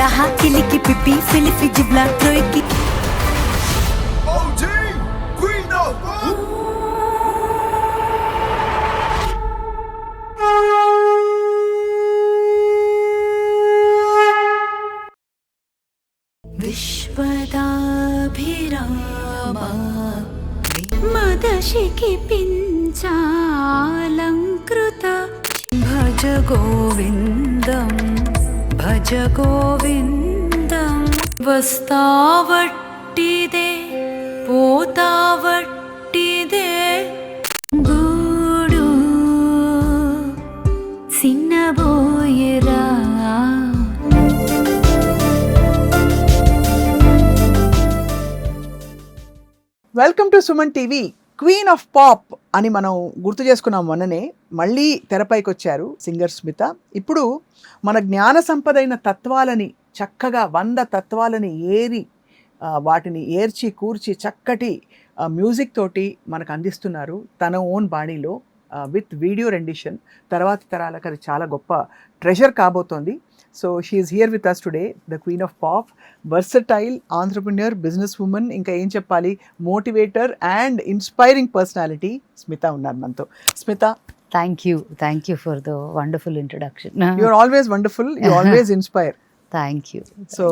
raha kiliki pipi filifi jibla troiki OG Queen of Pop. విశ్వదాభిరామ మదశికి పించాలంకృత భజ గోవిందం భజ గోవిందం వస్తావట్టిదే పోతావట్టిదే గూడు సిన్నబోయరా. Welcome to Suman TV. Queen of pop అని మనం గుర్తు చేసుకున్నాం మొన్ననే. మళ్ళీ తెరపైకి వచ్చారు సింగర్ స్మిత. ఇప్పుడు మన జ్ఞాన సంపదైన తత్వాలని చక్కగా 100 తత్వాలని వాటిని ఏర్చి కూర్చి చక్కటి మ్యూజిక్ తోటి మనకు అందిస్తున్నారు తన ఓన్ బాణీలో విత్ వీడియో రెండిషన్. తర్వాతి తరాలకు అది చాలా గొప్ప ట్రెజర్ కాబోతోంది. So she is here with us today, the queen of pop, versatile entrepreneur, business woman, ఇంకా ఏం చెప్పాలి, motivator and inspiring personality Smitha ఉన్నారు మనతో. Smitha, Thank you for the wonderful introduction. You are always wonderful, you always inspire. Thank you. So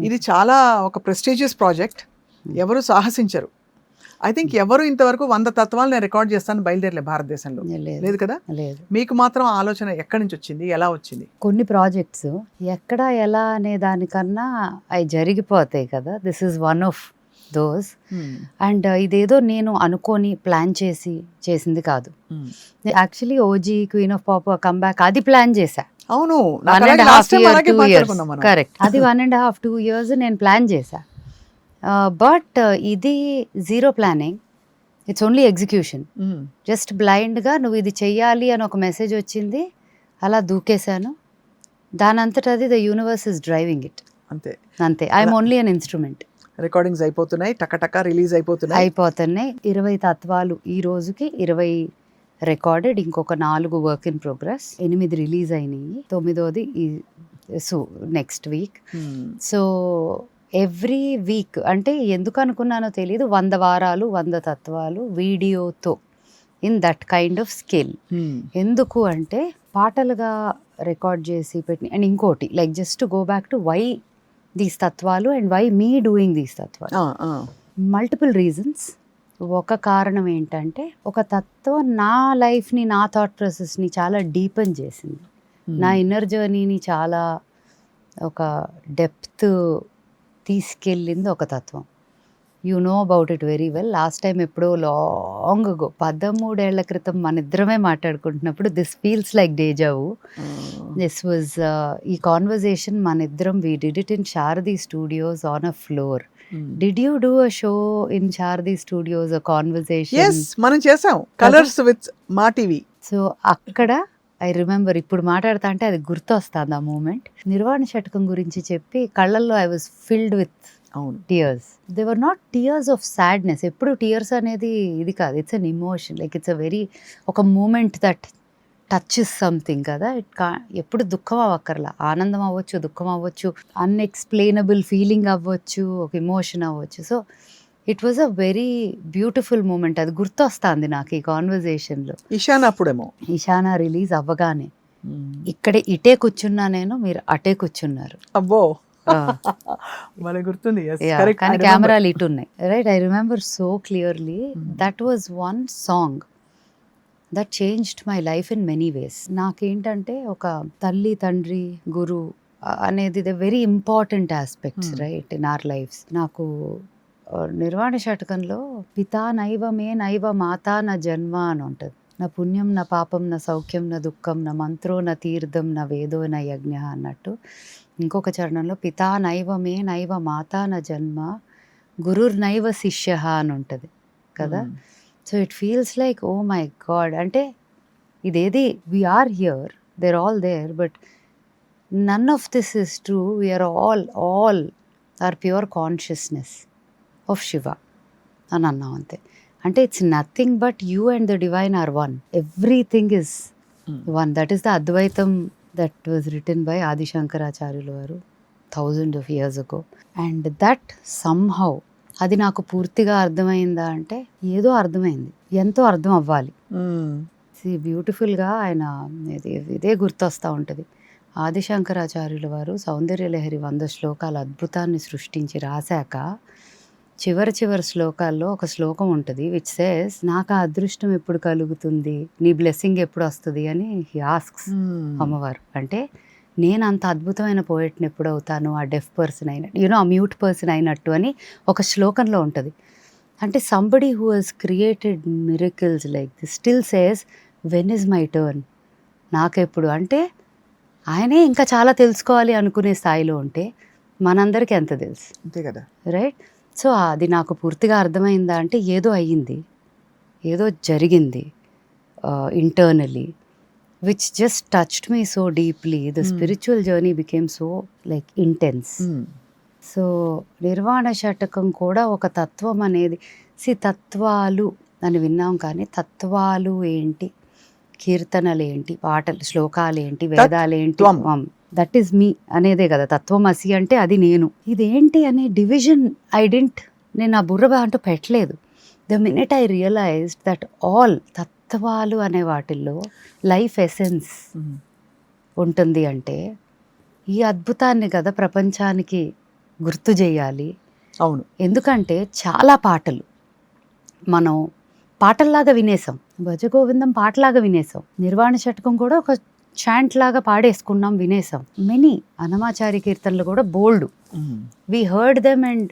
ఇది చాలా ఒక prestigious project. ఎవరు సాహసించరు. I think ఎవరు ఇంతవరకు 100 తత్వాలు నేను రికార్డ్ చేస్తాను బయలుదేరలే భారతదేశంలో. లేదు కదా? లేదు. మీకు మాత్రం ఆలోచన ఎక్కడి నుంచి వచ్చింది, ఎలా వచ్చింది? కొన్ని ప్రాజెక్ట్స్ ఎక్కడ ఎలా అనే దానికన్నా అవి జరిగిపోతాయి కదా. This is one of those. And ఇదేదో నేను అనుకొని ప్లాన్ చేసింది కాదు. Actually OG queen of pop comeback అది ప్లాన్ చేశా. అవును, 1.5 year 2 years కరెక్ట్. అది 1.5 2 years నేను ప్లాన్ చేశా. బట్ ఇది zero planning, it's only execution. Just బ్లైండ్గా నువ్వు ఇది చెయ్యాలి అని ఒక మెసేజ్ వచ్చింది, అలా దూకేశాను. దానంతట అది the universe is driving it. అంతే. I'm only an instrument. Recordings అయిపోతున్నాయి, టకటక రిలీజ్ అయిపోతున్నాయి. 20 తత్వాలు ఈ రోజుకి 20 రికార్డెడ్, ఇంకొక 4 వర్క్ ఇన్ ప్రోగ్రెస్, 8 రిలీజ్ అయినాయి, 9వది next week. So every week అంటే ఎందుకు అనుకున్నానో తెలియదు, 100 వారాలు 100 తత్వాలు వీడియోతో in that kind of skill. ఎందుకు అంటే పాటలుగా రికార్డ్ చేసి పెట్టి. అండ్ ఇంకోటి like just go back to why these తత్వాలు and why me doing these తత్వాలు. Multiple reasons. ఒక కారణం ఏంటంటే ఒక తత్వం నా లైఫ్ని, నా థాట్ ప్రాసెస్ని చాలా డీపెన్ చేసింది. నా ఇన్నర్ జర్నీని చాలా ఒక డెప్త్ తీసుకెళ్ళింది ఒక తత్వం. You know about it very well. Last time ఎప్పుడో లాంగ్ అగో 13 ఏళ్ల క్రితం మన ఇద్దరమే మాట్లాడుకుంటున్నప్పుడు this feels like deja vu. This was ఈ కాన్వర్జేషన్ మన ఇద్దరం we did it in Sharadi studios on a floor. Did you do a show in Sharadi studios, a conversation? మనం చేసాం, colours with Maa TV. So అక్కడ ఐ రిమెంబర్, ఇప్పుడు మాట్లాడుతా అంటే అది గుర్తొస్తుంది ఆ మూమెంట్. నిర్వాణ షటకం గురించి చెప్పి కళ్ళల్లో I was filled with tears. They were not tears of sadness. ఎప్పుడు టీయర్స్ అనేది ఇది కాదు, it's an emotion. Like it's a very ఒక మూమెంట్ దట్ టచెస్ సంథింగ్ కదా. ఎప్పుడు దుఃఖం అవ్వక్కర్లా, ఆనందం అవ్వచ్చు, దుఃఖం అవ్వచ్చు, అన్ఎక్స్ప్లెయినబుల్ ఫీలింగ్ అవ్వచ్చు, ఒక ఇమోషన్ అవ్వచ్చు. So it was a very beautiful moment. అది గుర్తొస్తుంది నాకు ఈ కాన్వర్జేషన్లో. ఇషానా రిలీజ్ అవ్వగానే ఇటే కూర్చున్నా నేను, మీరు అటే కూర్చున్నారు. అబ్బో, గుర్తుంది. కానీ కెమెరాలు ఇటు ఉన్నాయి, right? I remember so clearly. That was one song that changed my life in many ways. నాకేంటంటే ఒక తల్లి, తండ్రి, గురు అనేది the very important aspects right in our lives. నాకు నిర్వాణ షటకంలో పితా నైవ మే నైవ మాతా న జన్మ అని ఉంటుంది. నా పుణ్యం నా పాపం నా సౌఖ్యం నా దుఃఖం నా మంత్రో నా తీర్థం నా వేదో నా యజ్ఞ అన్నట్టు. ఇంకొక చరణంలో పితా నైవ మే నైవ మాతా నా జన్మ గురుర్ నైవ శిష్య అని ఉంటుంది కదా. So it feels like oh my god, అంటే ఇదేది we're here, there all there, but none of this is true. We're all are pure consciousness of Shiva అని అన్నాం అంతే. అంటే it's nothing but you and the divine are one. Everything is one. That is the అద్వైతం that was written by Adi శంకరాచార్యులు వారు. thousands of years ago. And that somehow, అది నాకు పూర్తిగా అర్థమైందా అంటే ఏదో అర్థమైంది, ఎంతో అర్థం అవ్వాలి. బ్యూటిఫుల్గా ఆయన ఇదే గుర్తొస్తూ ఉంటుంది. ఆదిశంకరాచార్యుల వారు సౌందర్యలహరి 100 శ్లోకాల అద్భుతాన్ని సృష్టించి రాశాక చివరి శ్లోకాల్లో ఒక శ్లోకం ఉంటుంది విచ్ సేస్, నాకు ఆ అదృష్టం ఎప్పుడు కలుగుతుంది, నీ బ్లెస్సింగ్ ఎప్పుడు వస్తుంది అని హీ ఆస్క్స్ అమ్మవారు. అంటే నేను అంత అద్భుతమైన పోయట్ని ఎప్పుడు అవుతాను, ఆ డెఫ్ పర్సన్ అయినట్టు, ఆ మ్యూట్ పర్సన్ అయినట్టు అని ఒక శ్లోకంలో ఉంటుంది. అంటే somebody who has created miracles like this still says when is my turn, నాకెప్పుడు. అంటే ఆయనే ఇంకా చాలా తెలుసుకోవాలి అనుకునే స్థాయిలో ఉంటే మనందరికీ ఎంత తెలుసు, అంతే కదా, రైట్? సో అది నాకు పూర్తిగా అర్థమైందా అంటే ఏదో అయ్యింది, ఏదో జరిగింది internally which just touched me so deeply. The spiritual journey became so like intense. So Nirvana Shatakam కూడా ఒక తత్వం అనేది, తత్వాలు అని విన్నాం కానీ తత్వాలు ఏంటి, కీర్తనలు ఏంటి, పాటలు శ్లోకాలు ఏంటి, వేదాలు ఏంటి, దట్ ఈస్ మీ అనేదే కదా తత్వమసి అంటే. అది నేను, ఇదేంటి అనే డివిజన్ నేను ఆ బుర్ర అంటూ పెట్టలేదు. The minute I realised that all తత్వాలు అనే వాటిల్లో లైఫ్ ఎసెన్స్ ఉంటుంది అంటే ఈ అద్భుతాన్ని కదా ప్రపంచానికి గుర్తు చేయాలి. అవును, ఎందుకంటే చాలా పాటలు మనం పాటల్లాగా వినేసాం, భజగోవిందం పాటలాగా వినేసాం, నిర్వాణ షటకం కూడా ఒక చాంట్ లాగా పాడేసుకున్నాం, వినేసాం. మెనీ అన్నమాచారి కీర్తనలు కూడా బోల్డ్, we heard them and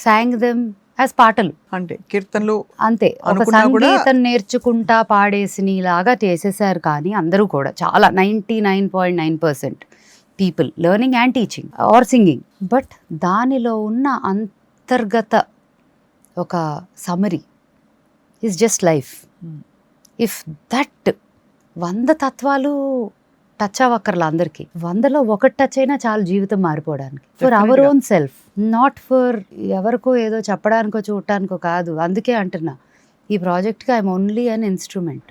sang them as పాటలు, అంటే కీర్తనలు అంతే. ఒక సంగీతం నేర్చుకుంటా పాడేసి లాగా చేసేసారు. కానీ అందరూ కూడా చాలా 99.9% people learning and teaching are singing. But దానిలో ఉన్న అంతర్గత ఒక summary is just life. If that 100 తత్వాలు టచ్ అవ్వక్కర్లా అందరికి, 100లో ఒకటి టచ్ అయినా చాలు జీవితం మారిపోవడానికి. For our own self, not for ఎవరికో ఏదో చెప్పడానికో చూడటానికో కాదు. అందుకే అంటున్నా ఈ ప్రాజెక్ట్కి ఐఎమ్ ఓన్లీ అన్ ఇన్స్ట్రుమెంట్.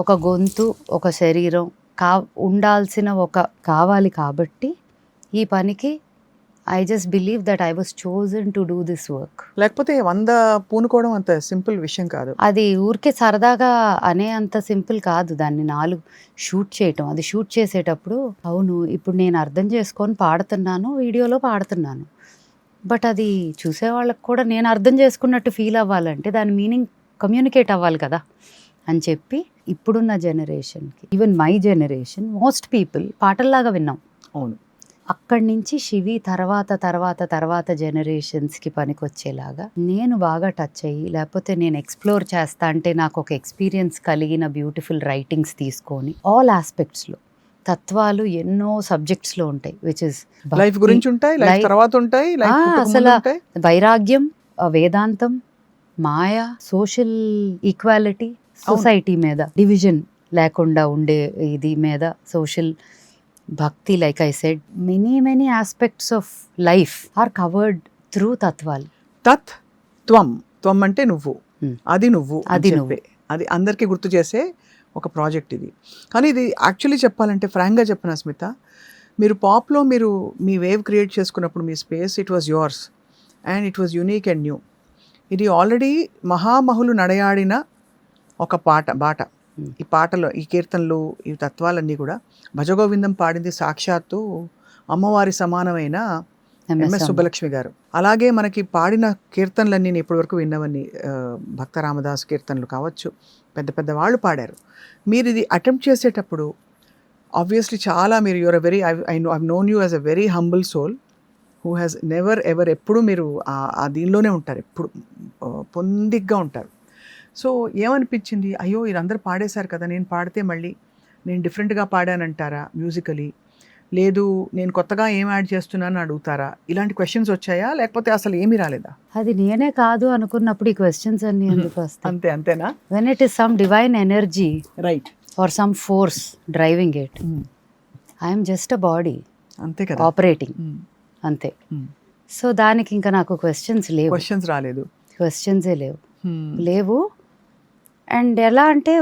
ఒక గొంతు, ఒక శరీరం ఉండాల్సిన కావాలి కాబట్టి ఈ పనికి I just believe that I was chosen to do this work. లేకపోతే 100 పూనుకోవడం అంత సింపుల్ విషయం కాదు. అది ఊరికే సరదాగా అనే అంత సింపుల్ కాదు. దాన్ని 4 షూట్ చేయటం, అది షూట్ చేసేటప్పుడు అవును ఇప్పుడు నేను అర్థం చేసుకొని పాడుతున్నాను, వీడియోలో పాడుతున్నాను, బట్ అది చూసే వాళ్ళకి కూడా నేను అర్థం చేసుకున్నట్టు ఫీల్ అవ్వాలంటే దాని మీనింగ్ కమ్యూనికేట్ అవ్వాలి కదా అని చెప్పి ఇప్పుడున్న జనరేషన్కి, even my generation, most people పాటల్లాగా విన్నాం. అవును, అక్కడి నుంచి శివి తర్వాత జనరేషన్స్కి పనికొచ్చేలాగా నేను బాగా టచ్ అయ్యి, లేకపోతే నేను ఎక్స్ప్లోర్ చేస్తా అంటే నాకు ఒక ఎక్స్పీరియన్స్ కలిగిన బ్యూటిఫుల్ రైటింగ్స్ తీసుకొని ఆల్ ఆస్పెక్ట్స్లో తత్వాలు ఎన్నో సబ్జెక్ట్స్లో ఉంటాయి, విచ్ ఇస్ లైఫ్ గురించి ఉంటాయి, లైఫ్ తర్వాత ఉంటాయి, అసలు వైరాగ్యం, వేదాంతం, మాయ, సోషల్ ఈక్వాలిటీ, సొసైటీ మీద డివిజన్ లేకుండా ఉండే ఇది మీద, సోషల్ భక్తి, like I said many aspects of life are covered through తత్వాలు. త్వం అంటే నువ్వు, అది నువ్వు, అది అందరికీ గుర్తు చేసే ఒక ప్రాజెక్ట్ ఇది. కానీ ఇది యాక్చువల్లీ చెప్పాలంటే ఫ్రాంక్గా చెప్పిన స్మిత, మీరు పాప్లో మీ వేవ్ క్రియేట్ చేసుకున్నప్పుడు మీ space, it was yours and it was unique and new. ఇది ఆల్రెడీ మహామహులు నడయాడిన ఒక బాట. ఈ పాటలో, ఈ కీర్తనలు, ఈ తత్వాలన్నీ కూడా భజగోవిందం పాడింది సాక్షాత్తు అమ్మవారి సమానమైన ఎంఎస్ సుబ్బలక్ష్మి గారు. అలాగే మనకి పాడిన కీర్తనలన్నీ నేను ఇప్పటివరకు విన్నవన్నీ భక్త రామదాస్ కీర్తనలు కావచ్చు, పెద్ద వాళ్ళు పాడారు. మీరు ఇది అటెంప్ట్ చేసేటప్పుడు ఆబ్వియస్లీ చాలా మీరు you're a very I known you as a very humble soul who has never ever, ఎప్పుడు మీరు ఆ దీనిలోనే ఉంటారు, ఎప్పుడు పొందిగ్గా ఉంటారు. సో ఏమనిపించింది, అయ్యో వీరందరూ పాడేశారు కదా, నేను పాడితే మళ్ళీ నేను డిఫరెంట్గా పాడానంటారా మ్యూజికలీ, లేదు నేను కొత్తగా ఏం యాడ్ చేస్తున్నాను అడుగుతారా, ఇలాంటి క్వశ్చన్స్ వచ్చాయా, లేకపోతే అసలు ఏమీ రాలేదా? అది నేనే కాదు అనుకున్నప్పుడు ఈ క్వశ్చన్స్ అన్ని ఎందుకు వస్తాయి? అంతేనా? When it is some divine energy, right, or some force driving it, I'm just a body, అంతే కదా, ఆపరేటింగ్, అంతే. సో దానికి ఇంకా నాకు క్వశ్చన్స్ లేవు, క్వశ్చన్స్ రాలేదు, క్వశ్చన్సే లేవు. అండ్ ఎలా అంటే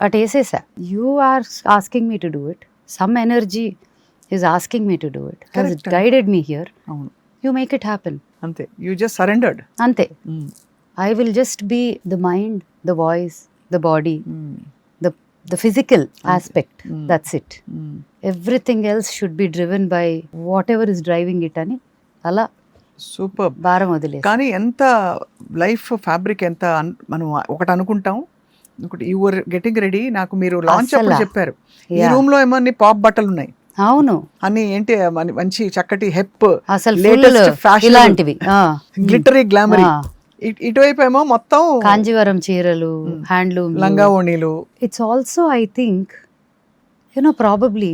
అటు వేసేసా, you are asking me to do it, some energy is asking me to do it, has Correct. Guided me here, అవును, యూ మేక్ ఇట్ హ్యాపెన్. అంతే. You just surrendered. అంతే. I will just be the mind, the voice, the body, the physical aspect. That's it. Everything else should be driven by whatever is driving it అని అలా super. భారం వదిలేదు. కానీ ఎంత life fabric ఎంత మనం ఒకటి అనుకుంటాం, ఒకటి యు వర్ గెటింగ్ రెడీ. నాకు మీరు లాంచ్ అప్పుడు చెప్పారు ఈ రూమ్ లో ఏమో అన్ని పాప్ బట్టలు ఉన్నాయి, అవును, అన్ని ఏంటి మంచి చక్కటి హెప్, అసలు లేటెస్ట్ ఫ్యాషన్, ఇలాంటివి గ్లిటరీ గ్లామరీ. ఇటువైపు ఏమో మొత్తం కాంజీవరం చీరలు, హ్యాండ్లూమ్, లంగా ఓణీలు. It's also I think probably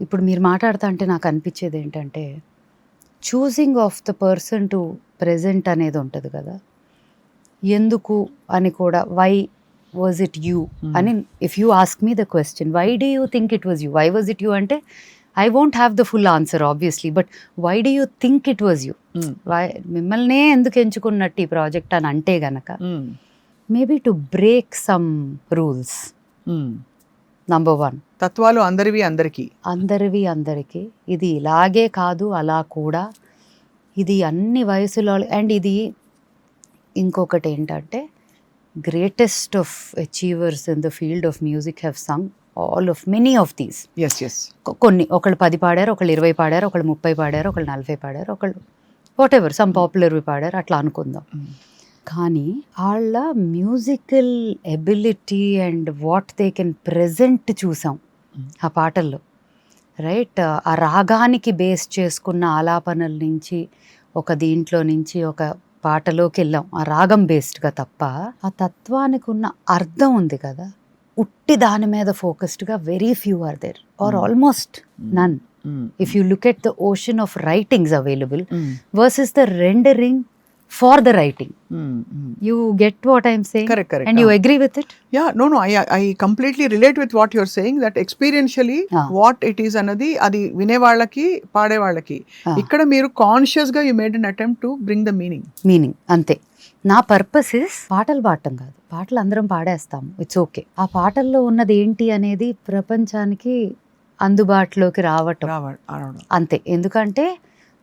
ఇప్పుడు మీరు మాట్లాడుతా అంటే నాకు అనిపించేది ఏంటంటే choosing of the person to present అనేది ఉంటుంది కదా, ఎందుకు అని కూడా, వై వాజ్ ఇట్ యూ అని. If you ask me the question why do you think it was you, why was it you అంటే I won't have the full answer obviously, but why do you think it was you, మిమ్మల్నే ఎందుకు ఎంచుకున్నట్టు ఈ project అని అంటే గనక maybe to break some rules. Number 1, తత్వాలు అందరివి అందరికీ ఇది ఇలాగే కాదు, అలా కూడా, ఇది అన్ని వయసులో. అండ్ ఇది ఇంకొకటి ఏంటంటే greatest of achievers in the field of music have Sung all of many of these. కొన్ని ఒకళ్ళు 10 పాడారు, ఒకళ్ళు 20 పాడారు, ఒకళ్ళు 30 పాడారు, ఒకళ్ళు 40 పాడారు, ఒకళ్ళు వాట్ ఎవర్ సమ్ పాపులర్వి పాడారు, అట్లా అనుకుందాం. కానీ వాళ్ళ musical ability and what they can present చూసాం ఆ పాటల్లో, రైట్? ఆ రాగానికి బేస్ చేసుకున్న ఆలాపనల నుంచి ఒక దీంట్లో నుంచి ఒక పాటలోకి వెళ్ళాం ఆ రాగం బేస్డ్గా తప్ప, ఆ తత్వానికి ఉన్న అర్థం ఉంది కదా, ఉట్టి దాని మీద ఫోకస్డ్గా very few are there are almost none. If you look at the ocean of writings available versus the rendering for the writing. You get what I'm saying? Correct. And you agree with it? Yeah, no, I completely relate with what you're saying, that experientially what it is anadi adi vine vallaki paade vallaki ikkada meeru conscious ga you made an attempt to bring the meaning ante. నా purpose is పాటలు పాడటం కాదు, పాటలు అందరం పాడేస్తాము, it's okay. ఆ పాటల్లో ఉన్నది ఏంటి అనేది ప్రపంచానికి అందుబాటులోకి రావటం అంతే. ఎందుకంటే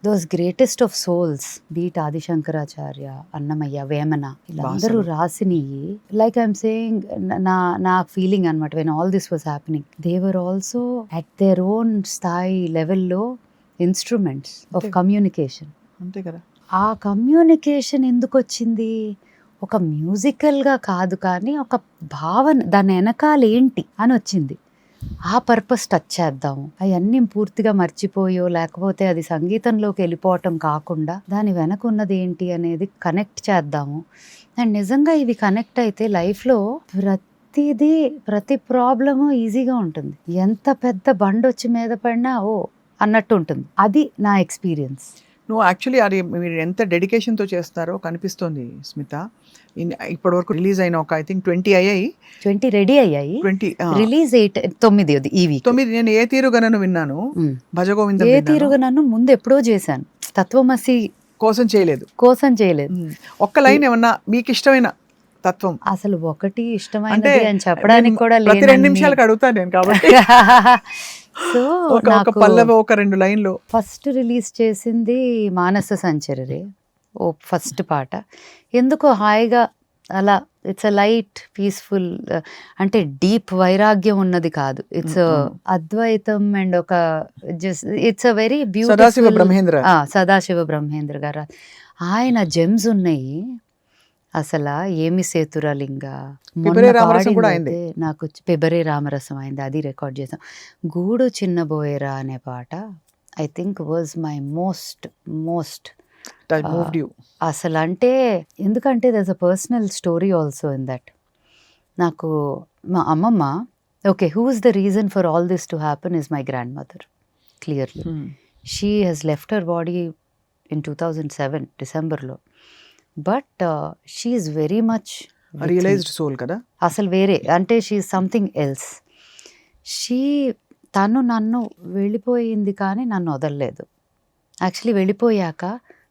those greatest of souls, be it Adi Shankaracharya, Annamaya, Vemana, illandaru rasiniyi, like I'm saying, na feeling anamata, when all this was happening, they were also at their own style level lo instruments of communication. ante kada. ఆ communication ఎందుకు వచ్చింది? ఒక మ్యూజికల్గా కాదు, కానీ ఒక భావన, దాని వెనకాల ఏంటి అని వచ్చింది. ఆ పర్పస్ టచ్ చేద్దాము. అవన్నీ పూర్తిగా మర్చిపోయో లేకపోతే అది సంగీతంలోకి వెళ్ళిపోవటం కాకుండా దాని వెనక ఉన్నది ఏంటి అనేది కనెక్ట్ చేద్దాము. అండ్ నిజంగా ఇవి కనెక్ట్ అయితే లైఫ్లో ప్రతి ప్రాబ్లము ఈజీగా ఉంటుంది. ఎంత పెద్ద బండి వచ్చి మీద పడినా ఓ అన్నట్టు ఉంటుంది. అది నా ఎక్స్పీరియన్స్. నువ్వు యాక్చువల్లీ అది మీరు ఎంత డెడికేషన్తో చేస్తారో కనిపిస్తుంది స్మిత. ఇప్పటి వరకు రిలీజ్ అయిన ఒక ఐ థింక్ 20 అయ్యాయి. 20 రెడీ అయ్యాయి, 20 రిలీజ్ 9 ఈ వీక్. 9 నేను ఏ తీరుగనను విన్నాను, భజగోవిందం ఏ తీరుగనను ముందు ఎప్పుడో చేశాను, తత్వమసి కోసం చేయలేదు. ఒక్క లైన్ ఏమన్నా మీకు ఇష్టమైన తత్వం? అసలు ఒకటి ఇష్టమైనది అని చెప్పడానికి కూడా లేదు, 2 నిమిషాలకు అడుగుతాను నేను కాబట్టి. సో ఒక పల్లవి, ఒక 2 లైన్లు. ఫస్ట్ రిలీజ్ చేసింది మానస సంచరరే, ఓ ఫస్ట్ పాట. ఎందుకో హాయిగా అలా, ఇట్స్ అ లైట్ పీస్ఫుల్, అంటే డీప్ వైరాగ్యం ఉన్నది కాదు, ఇట్స్ అద్వైతం అండ్ ఒక it's a very beautiful. Sadashiva Brahmendra గారు, ఆయన జెమ్స్ ఉన్నాయి అసలు. ఏమి సేతురలింగ, నాకు పెబరే రామరసం అయింది, అది రికార్డ్ చేసాం. గూడు చిన్నబోయేరా అనే పాట I think was my most అసలు. అంటే ఎందుకంటే there's a personal story also in that. నాకు మా అమ్మమ్మ, okay, who is the reason for all this to happen is my grand mother. Clearly she has left her body in 2007 డిసెంబర్లో. But she is very much realised soul కదా అసలు. వేరే అంటే she is something else. తను నన్ను వెళ్ళిపోయింది కానీ నన్ను వదలలేదు. యాక్చువల్లీ వెళ్ళిపోయాక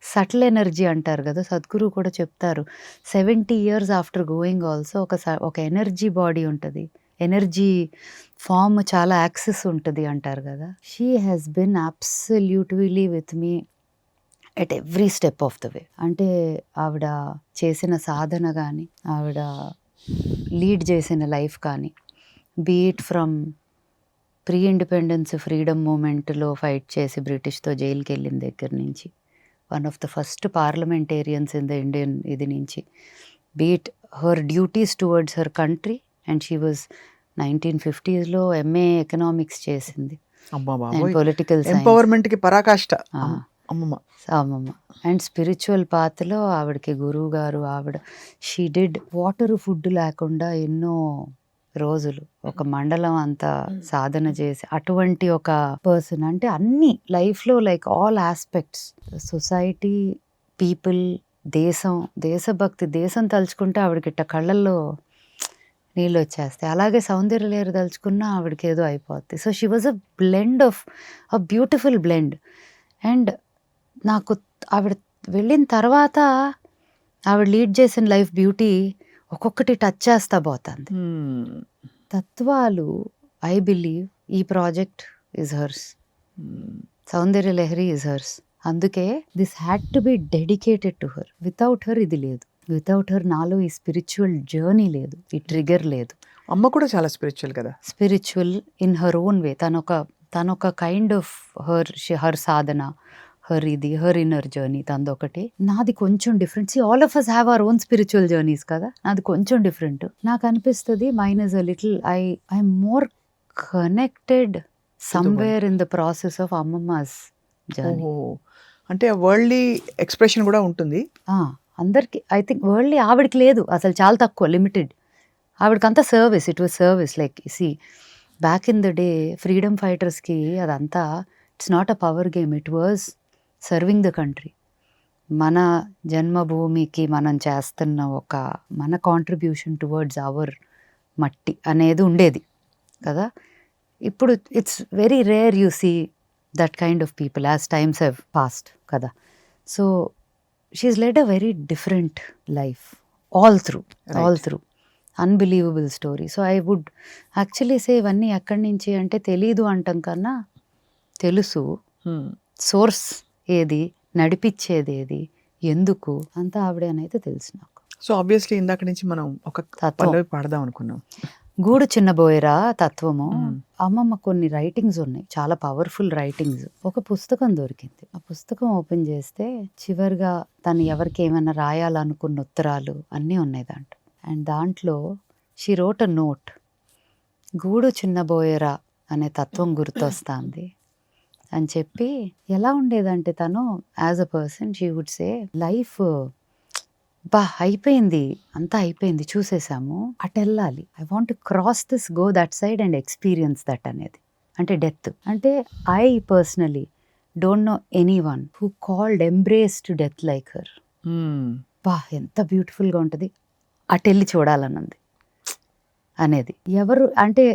సటిల్ ఎనర్జీ అంటారు కదా, సద్గురు కూడా చెప్తారు, 70 years ఆఫ్టర్ గోయింగ్ ఆల్సో ఒక ఎనర్జీ బాడీ ఉంటుంది, ఎనర్జీ ఫామ్ చాలా యాక్సెస్ ఉంటుంది అంటారు కదా. She has been absolutely with me at every step of the way. అంటే ఆవిడ చేసిన సాధన కానీ, ఆవిడ లీడ్ చేసిన లైఫ్ కానీ, beat from pre independence freedom మూమెంట్లో ఫైట్ చేసి బ్రిటిష్తో జైలుకి వెళ్ళిన దగ్గర నుంచి, one of the first parliamentarians in the Indian ఇది నుంచి, beat her duties towards her country. And she was 1950s MA economics చేసింది అమ్మా అండ్ బాబోయ్, పొలిటికల్ ఎంపవర్మెంట్ కి పరాకాష్ట అమ్మమ్మ. అమ్మమ్మ. అండ్ స్పిరిచువల్ పాత్లో ఆవిడకి గురువు గారు, ఆవిడ షీ డిడ్ వాటర్ ఫుడ్ లేకుండా ఎన్నో రోజులు ఒక మండలం అంతా సాధన చేసి అటువంటి ఒక పర్సన్. అంటే అన్ని లైఫ్లో like all aspects, society, people, దేశం, దేశభక్తి, దేశం తలుచుకుంటే ఆవిడకి ఇట్ట కళ్ళల్లో నీళ్ళు వచ్చేస్తాయి. అలాగే సౌందర్యలేరు తలుచుకున్నా ఆవిడకి ఏదో అయిపోద్ది. So she was a blend of a beautiful blend. And నాకు ఆవిడ వెళ్ళిన తర్వాత ఆవిడ లీడ్ చేసిన లైఫ్ బ్యూటీ ఒక్కొక్కటి టచ్ చేస్తా పోతుంది. తత్వాలు ఐ బిలీవ్ ఈ project is hers, Soundarya Lahari is hers. అందుకే this had to be dedicated to her. Without her ఇది లేదు, వితౌట్ హర్ నాలో ఈ స్పిరిచువల్ జర్నీ లేదు, ఈ ట్రిగర్ లేదు. అమ్మ కూడా చాలా స్పిరిచువల్ కదా. Spiritual in her own way. తనొక kind of her sadhana, her inner journey తనదొకటి, నాది కొంచెం different. All of us have our own spiritual journeys కదా, నాది కొంచెం డిఫరెంట్. నాకు అనిపిస్తుంది mine is a little I'm more connected somewhere in the process of అమ్మమ్మస్ జర్నీ. అంటే వరల్డ్లీ ఎక్స్ప్రెషన్ కూడా ఉంటుంది అందరికి. ఐ థింక్ వరల్డ్లీ ఆవిడకి లేదు అసలు, చాలా తక్కువ, లిమిటెడ్. ఆవిడకంతా service, it was service. Like see back in the day freedom ఫైటర్స్కి అదంతా it's not a power game, it was serving the country. మన జన్మభూమికి మనం చేస్తున్న ఒక మన కాంట్రిబ్యూషన్ టువర్డ్స్ అవర్ మట్టి అనేది ఉండేది కదా. ఇప్పుడు it's very rare you see that kind of people as times have passed కదా. So she's led a very different life all through unbelievable story. So I would actually say ఇవన్నీ ఎక్కడి నుంచి అంటే తెలీదు అంటాం కన్నా తెలుసు. సోర్స్ ఏది, నడిపించేది ఏది, ఎందుకు అంతా ఆవిడే అనేది తెలుసు నాకు. సో ఆబ్వియస్లీ ఇందాక నుంచి మనం ఒక పల్లవి పాడదాం అనుకున్నాం. గూడు చిన్నబోయేరా తత్వము. అమ్మమ్మ కొన్ని రైటింగ్స్ ఉన్నాయి, చాలా పవర్ఫుల్ రైటింగ్స్. ఒక పుస్తకం దొరికింది, ఆ పుస్తకం ఓపెన్ చేస్తే చివరిగా తను ఎవరికి ఏమైనా రాయాలనుకున్న ఉత్తరాలు అన్నీ ఉన్నాయి దాంట్లో. అండ్ దాంట్లో షీ రోట్ అ నోట్, గూడు చిన్నబోయేరా అనే తత్వం గుర్తొస్తుంది అని చెప్పి. ఎలా ఉండేదంటే తను as a person she would say life అయిపోయింది, అంతా అయిపోయింది, చూసేసాము, అటు వెళ్ళాలి, I want to cross this, go that side and experience that అనేది. అంటే డెత్ అంటే I personally don't know anyone who called embraced death like her. ఎంత బ్యూటిఫుల్గా ఉంటుంది, అటు వెళ్ళి చూడాలన్నది అనేది. ఎవరు అంటే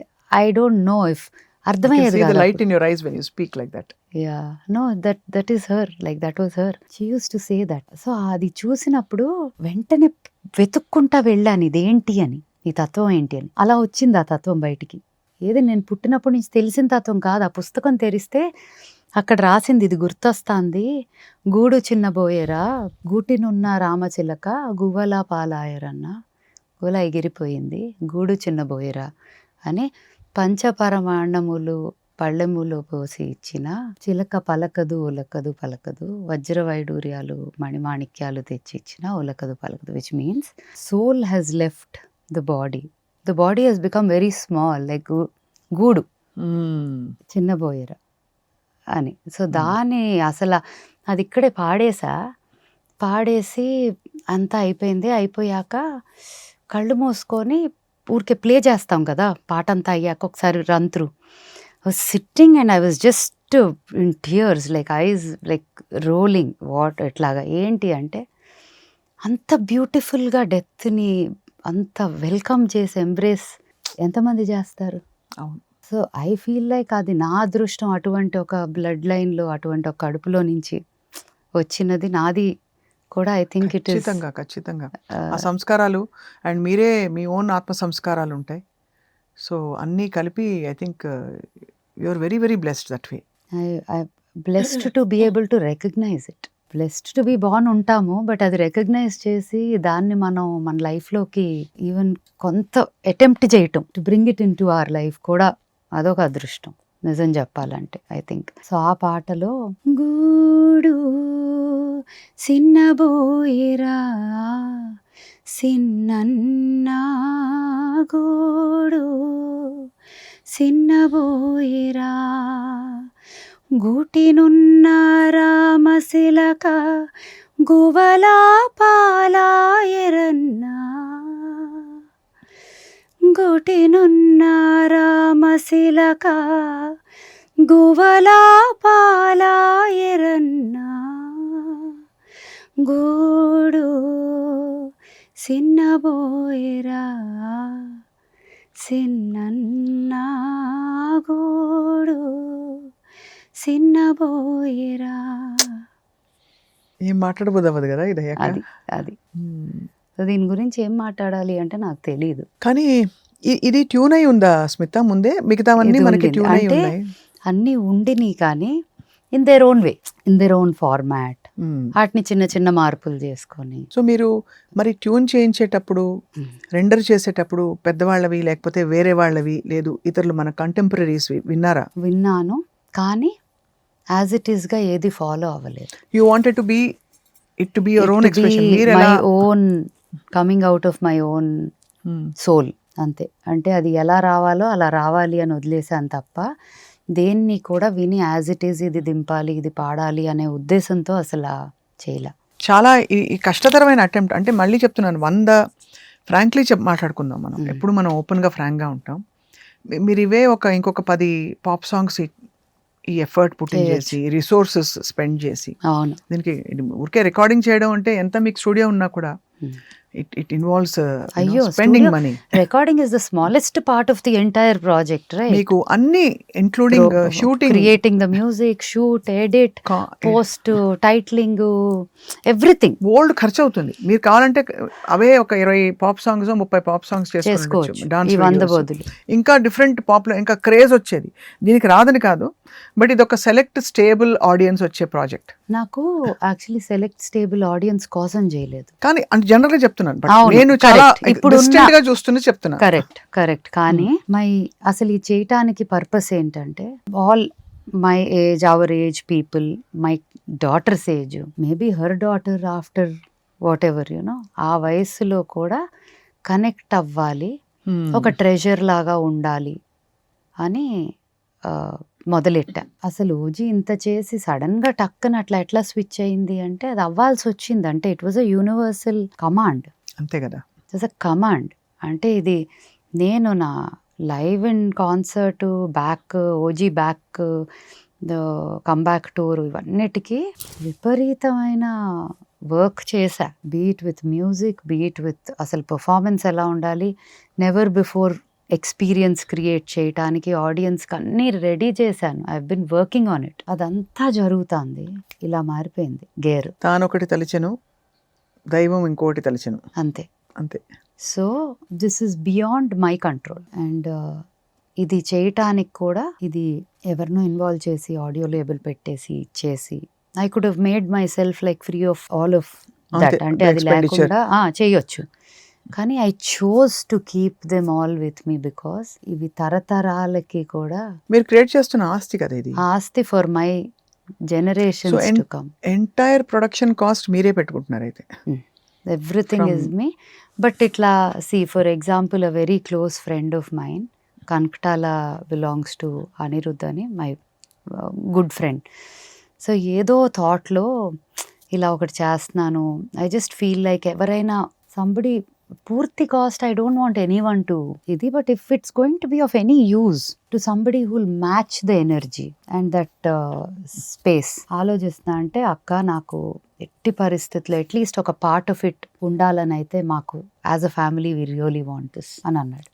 ఐ డోంట్ నో ఇఫ్ అర్థమయ్యేది కాదు. Light in your eyes when you speak like that. Yeah, no, that is her, like that was her. She used to say that. So అది చూసినప్పుడు వెంటనే వెతుక్కుంటా వెళ్ళాను ఇదేంటి అని, ఈ తత్వం ఏంటి అని. అలా వచ్చింది ఆ తత్వం బయటికి. ఏది నేను పుట్టినప్పటి నుంచి తెలిసిన తత్వం కాదు. ఆ పుస్తకం తెరిస్తే అక్కడ రాసింది ఇది గుర్తొస్తాంది. గూడు చిన్నబోయేరా గూటినున్న రామచిలక గువ్వలా పాలాయరన్న, గుల ఎగిరిపోయింది గూడు చిన్నబోయేరా అని పంచపరమాణములు పళ్ళెములో పోసి ఇచ్చిన చిలక పలకదు ఒలకదు పలకదు, వజ్ర వైడూర్యాలు మణిమాణిక్యాలు తెచ్చి ఇచ్చిన ఒలకదు పలకదు, which means soul has left the body he's become very small, like గూడు చిన్నబోయేరా అని. సో దాని అసలు అది ఇక్కడే పాడేసి అంతా అయిపోయింది. అయిపోయాక కళ్ళు మూసుకొని ఊరికే ప్లే చేస్తాం కదా పాట అంతా అయ్యాక, ఒకసారి run through. I was sitting and I was just in tears, like eyes like rolling. What ఎట్లాగా ఏంటి అంటే అంత బ్యూటిఫుల్గా డెత్ని అంత వెల్కమ్ చేసి ఎంబ్రేస్ ఎంతమంది చేస్తారు. సో ఐ ఫీల్ లైక్ అది నా అదృష్టం. అటువంటి ఒక బ్లడ్ లైన్లో, అటువంటి ఒక కడుపులో నుంచి వచ్చినది నాది కూడా. ఐ థింక్ ఇట్ ఖచ్చితంగా ఆ సంస్కారాలు అండ్ మీరే మీ ఓన్ ఆత్మ సంస్కారాలు ఉంటాయి. సో అన్నీ కలిపి I think you are very very blessed that way. I blessed to be able to recognise it. Blessed to be born ఉంటాము, బట్ అది రికగ్నైజ్ చేసి దాన్ని మనం మన లైఫ్లోకి ఈవెన్ కొంత అటెంప్ట్ చేయటం to bring it in to our life కూడా అదొక అదృష్టం నిజం చెప్పాలంటే ఐ థింక్. సో ఆ పాటలో గూడు సిన్నబోయిరా సిన్నన్నా గూడు సిన్నబోయిరా గూటినున్న రామశిలక గువలా పాలాయరన్నా గూటినున్న రామశిలక గువలా పాలాయరన్నా గూడు సిన్నబోయిరా సిన్నన్నా గూడు సిన్నబోయిరా. ఏం మాట్లాడబోదవ్వదు కదా ఇది అయ్యాక. అది సో దీని గురించి ఏం మాట్లాడాలి అంటే నాకు తెలియదు. కానీ ఇది ట్యూన్ అయి ఉందా స్మిత ముందే? మిగతావన్నీ ఇది మనకి ఉండింది. ట్యూన్ అయి అంటే ఉన్నాయి. అన్నీ ఉండిని కానీ in their own way, in their own format, వాటిని చిన్న చిన్న మార్పులు చేసుకొని. సో మీరు మరి ట్యూన్ చేయించేటప్పుడు రెండర్ చేసేటప్పుడు పెద్దవాళ్ళవి లేకపోతే వేరే వాళ్ళవి లేదు ఇతరులు మన కంటెంపరీస్ విన్నారా? విన్నాను కానీ యాజ్ ఇట్ ఈస్ గా ఏది ఫాలో అవ్వలేదు. You wanted to be it to be your own expression, మీరు ఎలా my own coming out of my own soul అంతే. అంటే అది ఎలా రావాలో అలా రావాలి అని వదిలేసాను తప్ప దేన్ని కూడా విని యాజ్ ఇట్ ఈస్ ఇది దింపాలి ఇది పాడాలి అనే ఉద్దేశంతో అసలు చేయలే. చాలా ఈ కష్టతరమైన అటెంప్ట్. అంటే మళ్ళీ చెప్తున్నాను, 100 ఫ్రాంక్లీ మాట్లాడుకుందాం మనం. ఎప్పుడు మనం ఓపెన్గా ఫ్రాంక్గా ఉంటాం. మీరు ఇవే ఇంకొక 10 పాప్ సాంగ్స్ ఈ ఎఫర్ట్ పుట్టింగ్ చేసి రిసోర్సెస్ స్పెండ్ చేసి అవును దీనికి ఊరికే రికార్డింగ్ చేయడం అంటే ఎంత మీకు స్టూడియో ఉన్నా కూడా it involves spending money. Recording is the smallest part of the entire project, right? మీకు అన్ని including shooting, creating the music, shoot, edit, post, titling, everything. Old ఖర్చు అవుతుంది. మీరు కావాలంటే అవే ఒక 20 పాప్ సాంగ్స్ 30 పాప్ సాంగ్స్ చేసుకోవచ్చు. ఈ 100 బదులు ఇంకా డిఫరెంట్ పాపులర్ ఇంకా క్రేజ్ వచ్చేది. దీనికి రాదని కాదు, బట్ ఇది ఒక సెలెక్ట్ స్టేబుల్ ఆడియన్స్ వచ్చే ప్రాజెక్ట్. నాకు యాక్చువల్లీ సెలెక్ట్ స్టేబుల్ ఆడియన్స్ కోసం చేయలేదు కానీ అంటే జనరల్ గా చెప్తున్నాను, నేను చాలా డిస్టెంట్ గా చూస్తున్నా చెప్తున్నా. కరెక్ట్ కానీ అసలు ఈ చేయటానికి పర్పస్ ఏంటంటే all my age, hour age people, my daughters age, maybe her daughter after what ever you know, ఆ వయస్సులో కూడా కనెక్ట్ అవ్వాలి, ఒక ట్రెజర్ లాగా ఉండాలి అని మొదలెట్టా. అసలు ఓజీ ఇంత చేసి సడన్ గా టక్కన అట్లా ఎట్లా స్విచ్ అయింది అంటే అది అవ్వాల్సి వచ్చింది. అంటే it was a universal command. అంతే కదా, ఇట్ వాజ్ అ కమాండ్. అంటే ఇది నేను నా live and concert back, OG back, the comeback tour, ఇవన్నిటికీ విపరీతమైన వర్క్ చేశా. Beat with music, beat with అసలు పర్ఫార్మెన్స్ ఎలా ఉండాలి, నెవర్ బిఫోర్ ఎక్స్పీరియన్స్ క్రియేట్ చేయటానికి ఆడియన్స్కి అన్నీ రెడీ చేశాను. I been working on it. అదంతా జరుగుతుంది, ఇలా మారిపోయింది గేర్. తానొకటి తలిచెను, దైవం ఇంకోటి తలిచెను. అంతే అంతే. So this is beyond my control. And ఇది చేయటానికి కూడా ఇది ఎవరినో ఇన్వాల్వ్ చేసి ఆడియో లేబుల్ పెట్టేసి ఇచ్చేసి I could have made my self like free of all of that. అంటే అది లేకుండా చేయొచ్చు. కానీ I chose to keep them all with me because ఇవి తరతరాలకి కూడా మీరు క్రియేట్ చేస్తున్న ఆస్తి కదా ఇది. ఆస్తి for my generations to come. Entire production cost మీరే పెట్టుకుంటున్నారు అయితే? Everything is me. బట్ ఇట్లా for example a very close friend of mine, Kanakatala belongs to Anirudh అని, మై గుడ్ ఫ్రెండ్. సో ఏదో థాట్లో ఇలా ఒకటి చేస్తున్నాను. ఐ జస్ట్ ఫీల్ లైక్ ఎవరైనా సంబడి పూర్తి cost, I don't want anyone to ఇది, but if it's going to be of any use to somebody who will match the energy and that space ఆలోచిస్తున్నా. అంటే అక్క నాకు ఎట్టి పరిస్థితుల్లో అట్లీస్ట్ ఒక పార్ట్ ఆఫ్ ఇట్ ఉండాలని అయితే మాకు as a family we really want this అని అన్నాడు.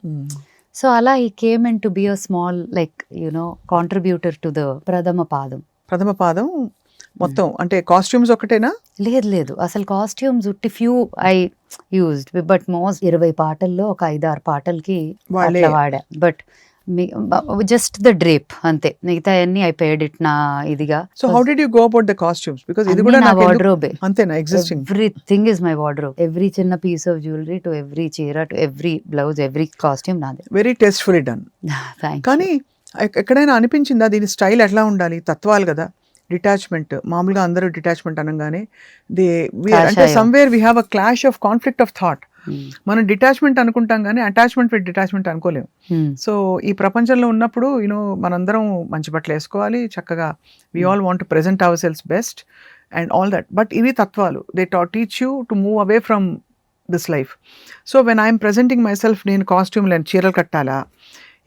సో అలా ఈ came into be a small like you know contributor to the ప్రథమ పాదం. ప్రథమ పాదం మొత్తం అంటే కాస్ట్యూమ్స్ ఒకటేనా? లేదు అసలు కాస్ట్యూమ్స్ ఉట్టి few I used, but most 20 పాటల్లో ఒక 5-6 పాటలకి వాళ్ళే. అట్లా వాడా. బట్ జస్ట్ ద డ్రేప్ అంతే, మిగతా అన్ని ఐ పేడ్ ఇట్ నా ఇదిగా. So how did you go about the costumes? Because ఇది కూడా నా నాకు ఎందుకు- వార్డ్రోబే, అంతేనా existing? Everything is my wardrobe. Every చిన్న piece of jewellery to every చీర to every blouse, every costume నాదే. Very tastefully done. థ్యాంక్ కానీ ఎక్కడైనా అనిపించిందా దీని స్టైల్ ఎట్లా ఉండాలి? తత్వాలు కదా, డిటాచ్మెంట్. మామూలుగా అందరూ డిటాచ్మెంట్ అనగానే అంటే somewhere we have a clash of conflict of thought. మనం డిటాచ్మెంట్ అనుకుంటాం కానీ అటాచ్మెంట్ విత్ డిటాచ్మెంట్ అనుకోలేము. సో ఈ ప్రపంచంలో ఉన్నప్పుడు మనందరం మంచి బట్టలు వేసుకోవాలి చక్కగా. We all want to present ourselves best and all that. But ఇవి తత్వాలు, they teach you to move away from this life. So when I'm presenting myself, నేను కాస్ట్యూమ్ లేని చీరలు కట్టాలా,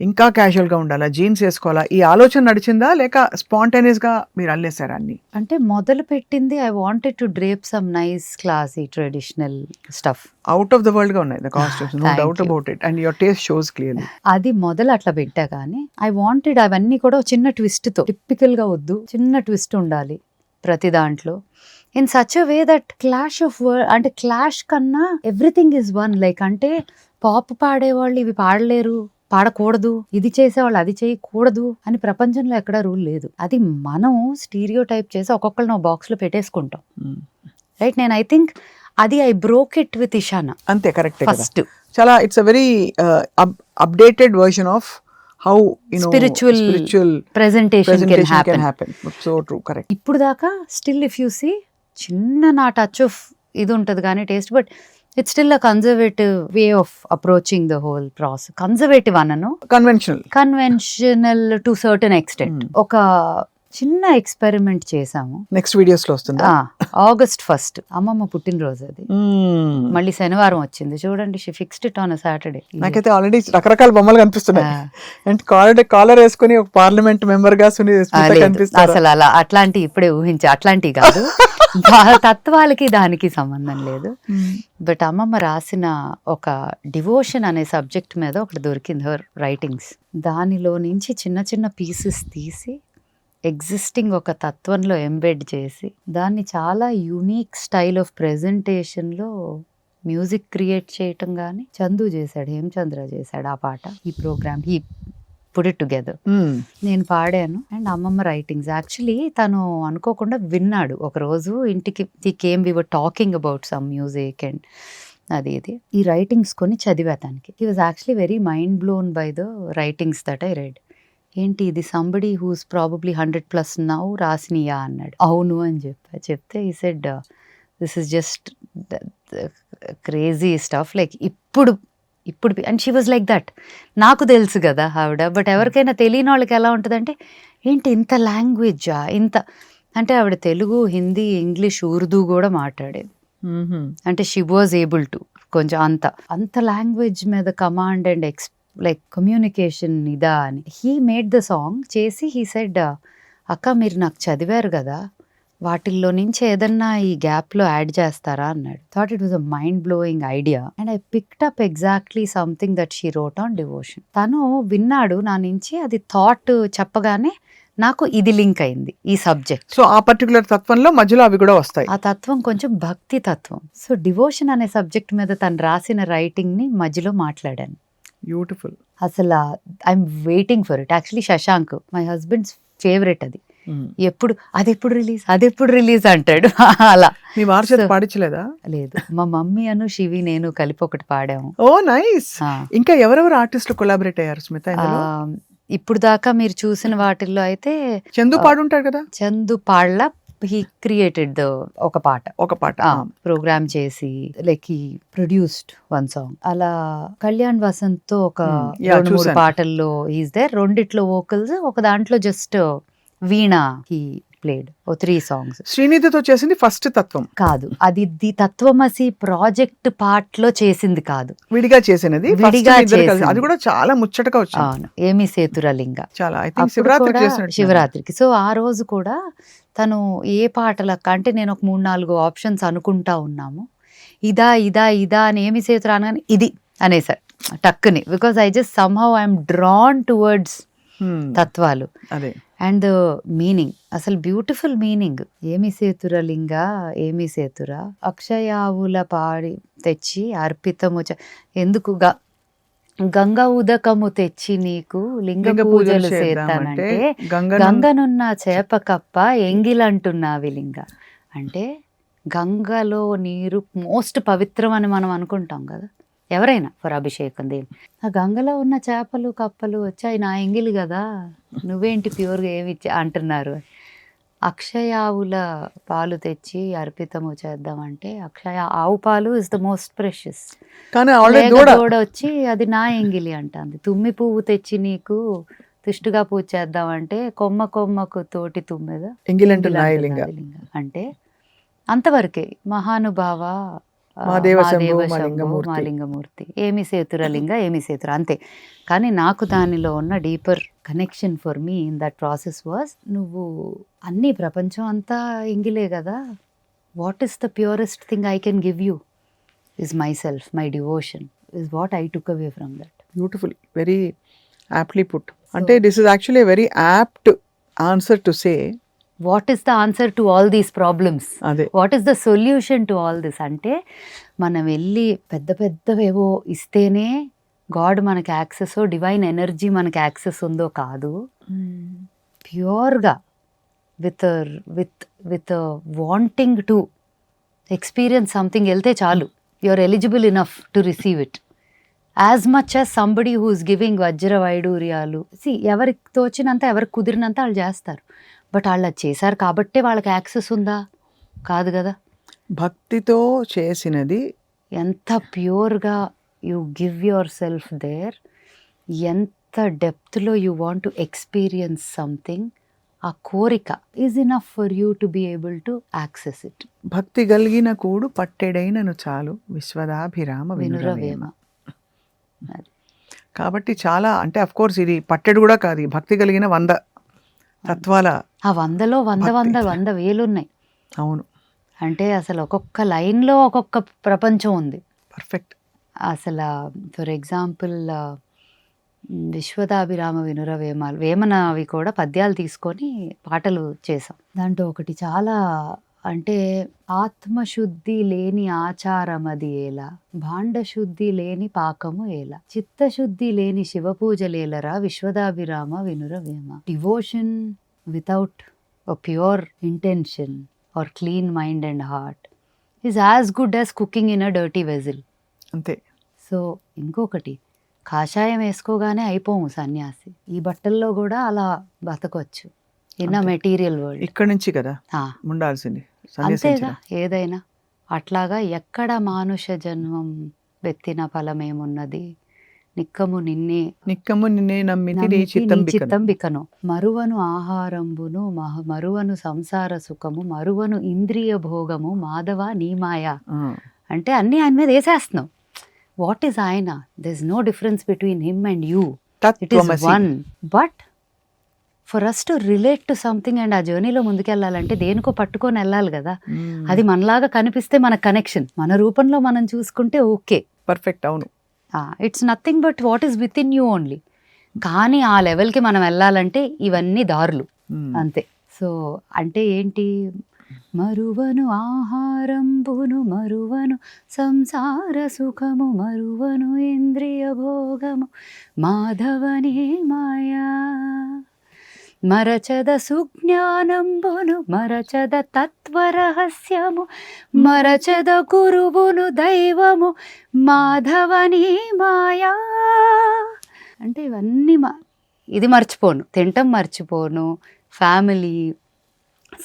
ఇంకా క్యాజువల్గా ఉండాలా, జీన్స్ వేసుకోవాలా, ఈ ఆలోచన నడిచిందా లేక స్పాంటేనియస్గా మీరు అల్లేసారా అన్ని? అంటే మొదలు పెట్టింది I wanted to drape some nice classy traditional stuff. Out of the world గా ఉన్నాయి the costumes, no Thank doubt you. About it, and your taste shows clearly. అది మొదలు అట్లా పెట్టా, కానీ ఐ వాంటెడ్ అవన్నీ కూడా ఒక చిన్న ట్విస్ట్ తో, టిపికల్ గా వద్దు, చిన్న ట్విస్ట్ ఉండాలి ప్రతి దాంట్లో. In such a way that clash of అంటే క్లాష్ కన్నా ఎవ్రీథింగ్ ఇస్ వన్. లైక్ అంటే పాప్ పాడేవాళ్ళు ఇవి పాడలేరు, పాడకూడదు, ఇది చేసేవాళ్ళు అది చేయకూడదు అని ప్రపంచంలో ఎక్కడా రూల్ లేదు. అది మనం స్టీరియో టైప్ చేసి ఒక్కొక్కరిని ఒక బాక్స్ లో పెట్టేసుకుంటాం, రైట్? నేను ఐ థింక్ అది I broke it with Ishana. అంతే, కరెక్ట్. ఫస్ట్ చాలా it's a very updated version of how spiritual presentation can happen. So true, correct. ఇప్పుడు దాకా స్టిల్ ఇఫ్ యూ సీ చిన్న నా టచ్ ఆఫ్ ఇది ఉంటుంది కానీ taste, but it's still a conservative way of approaching the whole process. Conservative అనను, conventional to certain extent. ఒక చిన్న ఎక్స్పెరిమెంట్ చేసాము, నెక్స్ట్ వీడియోస్ లో వస్తుంది. August 1st అమ్మమ్మ పుట్టినరోజు అది. మళ్ళీ శనివారం వచ్చింది చూడండి. She fixed it on Saturday. నాకైతే ఆల్రెడీ రకరకాల బొమ్మలు కనిపిస్తున్నాయి. అండ్ కాలర్ వేసుకుని ఒక పార్లమెంట్ మెంబర్ గా కనిపిస్తారు. అసలు అట్లాంటి ఇప్పుడే ఊహించా, అట్లాంటి కాదు. తత్వాలకి దానికి సంబంధం లేదు. బట్ అమ్మమ్మ రాసిన ఒక డివోషన్ అనే సబ్జెక్ట్ మీద ఒకటి దొరికింది, హర్ రైటింగ్స్. దానిలో నుంచి చిన్న చిన్న పీసెస్ తీసి ఎగ్జిస్టింగ్ ఒక తత్వంలో ఎంబెడ్ చేసి దాన్ని చాలా యూనిక్ స్టైల్ ఆఫ్ ప్రెజెంటేషన్లో మ్యూజిక్ క్రియేట్ చేయటం కానీ చందు చేశాడు, హేమచంద్ర చేశాడు ఆ పాట. ఈ programme he put it together. నేను పాడాను అండ్ అమ్మమ్మ రైటింగ్స్. యాక్చువల్లీ తను అనుకోకుండా విన్నాడు ఒకరోజు ఇంటికి. He came, we were talking about some music and అది ఇది. ఈ రైటింగ్స్ కొని చదివా తనకి. He was actually very mind blown by the writings that I read. ఏంటి ఇది, సంబడి హూస్ ప్రాబబ్లీ 100+ నౌ రాసినియా అన్నాడు. అవును అని చెప్తే he said this is just crazy stuff, like ఇప్పుడు and she was like that. నాకు తెలుసు కదా ఆవిడ, బట్ ఎవరికైనా తెలియని వాళ్ళకి ఎలా ఉంటుందంటే ఏంటి ఇంత లాంగ్వేజా, ఇంత అంటే ఆవిడ తెలుగు, హిందీ, ఇంగ్లీష్, ఉర్దూ కూడా మాట్లాడేది. అంటే షీ వాజ్ ఏబుల్ టు కొంచెం అంత లాంగ్వేజ్ మీద కమాండ్ అండ్ లైక్ కమ్యూనికేషన్ ఇదా అని. హీ మేడ్ ద సాంగ్ చేసి హీ సెడ్, అక్క మీరు నాకు చదివారు కదా, వాటిల్లో నుంచి ఏదన్నా ఈ గ్యాప్లో యాడ్ చేస్తారా అన్నాడు. Thought it was a mind blowing idea and I picked up exactly something that she wrote on devotion. తను విన్నాడు నా నుంచి, అది థాట్ చెప్పగానే నాకు ఇది లింక్ అయింది ఈ సబ్జెక్ట్. సో ఆ పర్టికులర్ తత్వంలో మధ్యలో అవి కూడా వస్తాయి. ఆ తత్వం కొంచెం భక్తి తత్వం. సో డివోషన్ అనే సబ్జెక్ట్ మీద తను రాసిన రైటింగ్ ని మధ్యలో మాట్లాడాను. బ్యూటిఫుల్. అసలు I'm waiting for it. Actually Shashank my husband's favourite. అది ఎప్పుడు అదెప్పుడు రిలీజ్ అంటాడు. అలా మీ వారి చేత పాడించలేదా? లేదు, మా మమ్మీ అను శివి నేను కలిపి ఒకటి పాడాము. ఓ నైస్. ఇంకా ఎవరెవరు ఆర్టిస్టులు కొలాబరేట్ అయ్యారు స్మిత? ఇప్పుడు దాకా మీరు చూసిన వాటిల్లో అయితే చందు పాడుంటాడు కదా. చందు పాడలా, హీ క్రియేటెడ్ ఒక పాట ప్రోగ్రామ్ చేసి like he produced one song. అలా కళ్యాణ్ వసంత్ తో ఒక 2-3 పాటల్లో ఈజ్ దేర్. రెండిట్లో వోకల్స్, ఒక దాంట్లో just veena he played. 3 songs. శ్రీనిధితో చేసింది ఫస్ట్ తత్వం కాదు, అది ది తత్వమసి ప్రాజెక్ట్ పార్ట్ లో చేసింది కాదు, విడిగా చేసినది. విడిగా చేసింది. అది కూడా చాలా ముచ్చటగా వచ్చింది. అవును, ఏమి సేతురలింగ చాలా ఐ థింక్ శివరాత్రికి. సో ఆ రోజు కూడా తను ఏ పాటలకు అంటే నేను ఒక 3-4 ఆప్షన్స్ అనుకుంటా ఉన్నాము, ఇదా అని ఏమి సేతురా అనగానే ఇది అనేసారు టక్కుని. Because I just somehow I'm drawn towards తత్వాలు. అండ్ మీనింగ్ అసలు బ్యూటిఫుల్ మీనింగ్. ఏమి సేతుర లింగ ఏమి సేతుర అక్షయావుల పాడి తెచ్చి అర్పితము ఎందుకు గంగ ఉదకము తెచ్చి నీకు లింగ పూజలు చేస్తానంటే గంగనున్న చేప కప్ప ఎంగిలంటున్నావి లింగ. అంటే గంగలో నీరు మోస్ట్ పవిత్రం అని మనం అనుకుంటాం కదా ఎవరైనా ఫర్ అభిషేకం దేని. ఆ గంగలో ఉన్న చేపలు కప్పలు వచ్చాయి నా ఎంగిలి కదా, నువ్వేంటి ప్యూర్గా ఏమి అంటున్నారు. అక్షయావుల పాలు తెచ్చి అర్పితము చేద్దామంటే అక్షయ ఆవు పాలు ఇస్ ద మోస్ట్ ప్రెషియస్. కానీ దూడ వచ్చి అది నా ఎంగిలి అంటుంది. తుమ్మి పువ్వు తెచ్చి నీకు తుష్టుగా పూజ చేద్దామంటే కొమ్మకు తోటి తుమ్మెద ఎంగిలంటున్నాయి అంటే అంతవరకే. మహానుభావ మాలింగమూర్తి ఏమి సేతుర లింగ ఏమి సేతుర అంతే. కానీ నాకు దానిలో ఉన్న deeper connection for me in that process was నువ్వు అన్ని ప్రపంచం అంతా ఎంగిలే కదా, what is the purest thing I can give you is my self, my devotion is what I took away from that. Beautiful, very aptly put. అంటే this is actually very apt answer to say what is the answer to all these problems, what is the solution to all this. అంటే మనం వెళ్ళి పెద్దవేవో ఇస్తేనే god మనకి access, divine energy మనకి access ఉందో కాదు. ప్యూర్గా with wanting to experience something వెళ్తే చాలు, you are eligible enough to receive it. As much as somebody who is giving వజ్ర వైడూర్యాలు. ఎవరికి తోచినంత ఎవరికి కుదిరినంత వాళ్ళు చేస్తారు. బట్ వాళ్ళు అది చేశారు కాబట్టే వాళ్ళకి యాక్సెస్ ఉందా? కాదు కదా. భక్తితో చేసినది ఎంత ప్యూర్గా you give your self there, ఎంత డెప్త్లో you want to experience something, ఆ కోరిక is enough for you to be able to access it. భక్తి కలిగిన కూడు పట్టెడైనను చాలు విశ్వదాభిరామ వినురవేమ. కాబట్టి చాలా, అంటే అఫ్ కోర్స్ ఇది పట్టెడు కూడా కాదు, భక్తి కలిగిన 100 తత్వాల, ఆ 100లో 100 వేలు ఉన్నాయి. అవును. అంటే అసలు ఒక్కొక్క లైన్లో ఒక్కొక్క ప్రపంచం ఉంది. పర్ఫెక్ట్. అసలు ఫర్ ఎగ్జాంపుల్ విశ్వదాభిరామ వినురవేమాలు వేమనవి కూడా పద్యాలు తీసుకొని పాటలు చేసాం. దాంట్లో ఒకటి చాలా, అంటే ఆత్మశుద్ధి లేని ఆచారమది ఏలా, భాండశుద్ధి లేని పాకము ఏలా, చిత్తశుద్ధి లేని శివపూజలేలరా విశ్వదాభిరామ వినురవేమ. Devotion without a pure intention or clean mind and heart is as good as cooking in a dirty vessel. అంతే. సో ఇంకొకటి, కాషాయం వేసుకోగానే అయిపోము సన్యాసి. ఈ బట్టల్లో కూడా అలా బతకొచ్చు ఇన్ అ మెటీరియల్ వరల్డ్. ఇక్కడ నుంచి కదా ఉండాల్సింది, అంతేగా ఏదైనా. అట్లాగా ఎక్కడ మానుష జన్మం వెత్తిన ఫలమేమున్నది, నిక్కము నిన్నే నమ్మితి చిత్తం బికను, మరువను ఆహారంబును మరువను సంసార సుఖము, మరువను ఇంద్రియ భోగము, మాధవ నీ మాయా. అంటే అన్ని ఆయన మీద వేసేస్తున్నావు. వాట్ ఈస్ ఆయన? There is no difference between him and you, it is one. But for us to relate to something and ఆ జర్నీలో ముందుకెళ్ళాలంటే దేనికో పట్టుకొని వెళ్ళాలి కదా. అది మనలాగా కనిపిస్తే మన కనెక్షన్, మన రూపంలో మనం చూసుకుంటే ఓకే, పర్ఫెక్ట్. అవును. It's nothing but what is with in you only. కానీ ఆ లెవెల్కి మనం వెళ్ళాలంటే ఇవన్నీ దారులు అంతే. సో అంటే ఏంటి, మరువను ఆహారంబును మరువను సంసార సుఖము, మరువను ఇంద్రియ భోగము, మాధవని మాయా, మరచద సుజ్ఞానంబును మరచద తత్వరహస్యము, మరచద గురువును దైవము, మాధవని మాయా. అంటే ఇవన్నీ ఇది మర్చిపోను, తింటం మర్చిపోను, ఫ్యామిలీ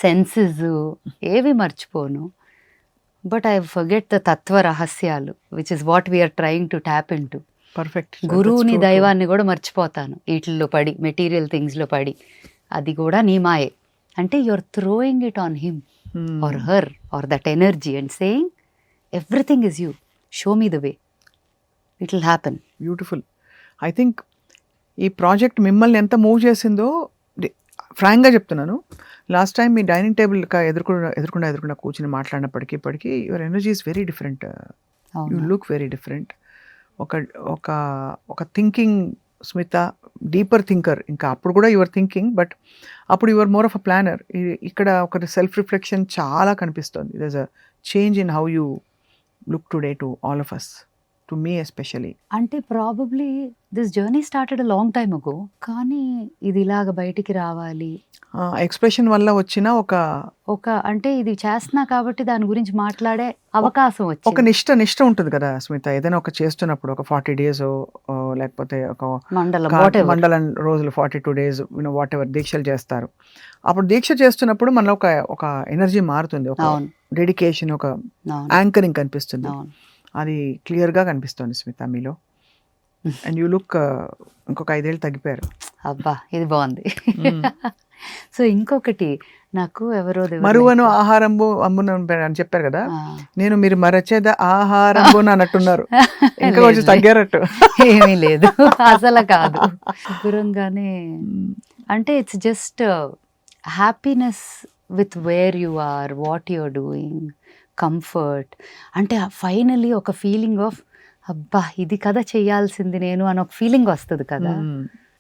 సెన్సెస్ ఏవి మర్చిపోను. బట్ ఐ ఫర్గెట్ ద తత్వ రహస్యాలు which is what we're trying to tap into. Perfect. గురువుని దైవాన్ని కూడా మర్చిపోతాను వీటిల్లో పడి, మెటీరియల్ థింగ్స్లో పడి. అది కూడా నీ మాయే. అంటే you are throwing it on him or her or that energy and saying everything is you, show me the way, it will happen. Beautiful. I think ఈ ప్రాజెక్ట్ మిమ్మల్ని ఎంత మూవ్ చేసిందో ఫ్రాంక్గా చెప్తున్నాను. లాస్ట్ టైం మీ డైనింగ్ టేబుల్ ఎదురుకుండా కూర్చుని మాట్లాడినప్పటికీ ఇప్పటికీ your energy is very different, you look very different. ఒక థింకింగ్ స్మిత డీపర్ థింకర్. ఇంకా అప్పుడు కూడా యువర్ థింకింగ్, బట్ అప్పుడు your more of a planner. ఇక్కడ ఒక సెల్ఫ్ రిఫ్లెక్షన్ చాలా కనిపిస్తుంది. There a change in how you look today to all of us, to me especially. అంటే probably this journey started a long time ago, కానీ ఇది ఇలాగ బయటికి రావాలి, ఎక్స్ప్రెషన్ వల్ల వచ్చిన ఒక అంటే ఇది చేస్తున్నా కాబట్టి దాని గురించి మాట్లాడే అవకాశం ఒక వచ్చింది. నిష్ట ఉంటుంది కదా స్మిత. ఏదైనా ఒక చేస్తున్నప్పుడు ఒక 40 days లేకపోతే ఒక మండలం మండలం రోజులు 42 days వాట్ ఎవర్ దీక్షలు చేస్తారు. అప్పుడు దీక్ష చేస్తున్నప్పుడు మనలో ఒక ఎనర్జీ మారుతుంది, ఒక అవును డెడికేషన్, ఒక అవును యాంకరింగ్ కనిపిస్తుంది. అవును. అది క్లియర్ గా కనిపిస్తుంది స్మిత మీలో. అండ్ యూ లుక్ ఇంకొక 5 ఏళ్ళు తగ్గిపోయారు. అబ్బా ఇది బాగుంది. సో ఇంకొకటి నాకు ఎవరో మరువను ఆహారంబు అమ్మున అని చెప్పారు కదా, నేను మీరు మరచేద ఆహారంబు అన్నట్టున్నారు, ఇంకా కొంచెం తగ్గారట్టు. ఏమీ లేదు అసలు కాదు, శుభ్రంగానే. అంటే it's just happiness with where you are, what you are doing, comfort. అంటే ఫైనలీ ఒక ఫీలింగ్ ఆఫ్ అబ్బా ఇది కదా చేయాల్సింది నేను అని ఒక ఫీలింగ్ వస్తుంది కదా,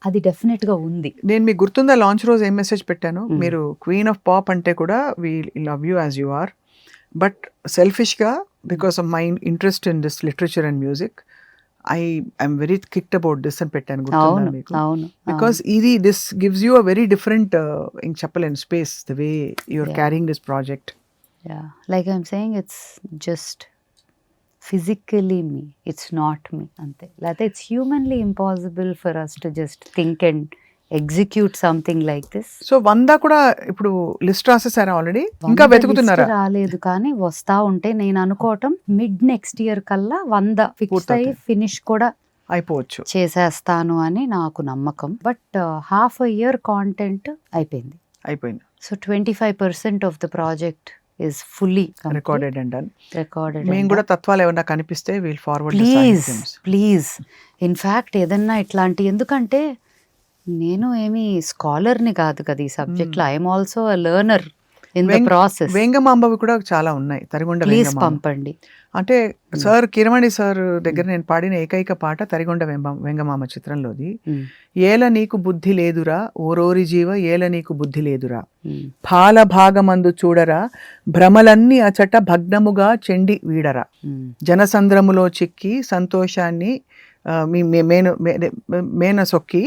అది డెఫినెట్ గా ఉంది. నేను మీకు గుర్తుందా లాంచ్ రోజు ఏం మెసేజ్ పెట్టాను, మీరు క్వీన్ ఆఫ్ పాప్ అంటే కూడా we love you as you are, but selfish గా because of my interest in this literature and music I'm very kicked about this అని పెట్టాను. గుర్తుందా మీకు? అవును బికాస్ ఇది this gives you a very different ఇంక చెప్పలేను space, the way you are carrying this project. Like I'm saying it's just physically me, it's not me అంతే. లేకపోతే it's humanly impossible for us to just think and execute something like this. So 100 కూడా ఇప్పుడు list రాసేసారా already, ఇంకా వెతుకుతున్నారా? రాలేదు కానీ వస్తా ఉంటే నేను అనుకోవటం మిడ్ నెక్స్ట్ ఇయర్ కల్లా 100 ఫిక్స్ అయ్యి ఫినిష్ కూడా అయిపోవచ్చు, చేసేస్తాను అని నాకు నమ్మకం. But half a year content అయిపోయింది. So 25% of the project is fully recorded and done. Recorded. మేము కూడా తత్వాలు ఏమన్నా కనిపిస్తే we'll forward ప్లీజ్ ఇన్ఫాక్ట్ ఏదన్నా ఇట్లాంటి, ఎందుకంటే నేను ఏమి స్కాలర్ని కాదు కదా ఈ సబ్జెక్ట్లో, I'm also a learner in the process. వేంగమాంబవి కూడా చాలా ఉన్నాయి, తరిగొండ ప్లీజ్ పంపండి. అంటే సార్ కిరమణి సార్ దగ్గర నేను పాడిన ఏకైక పాట తరిగొండ వెంగమామ చిత్రంలోది. ఏల నీకు బుద్ధి లేదురా ఓరోరి జీవ, ఏల నీకు బుద్ధి లేదురా, పాల భాగమందు చూడరా, భ్రమలన్నీ అచట భగ్నముగా చెండి వీడరా, జనసంద్రములో చిక్కి సంతోషాన్ని మేన సొక్కి,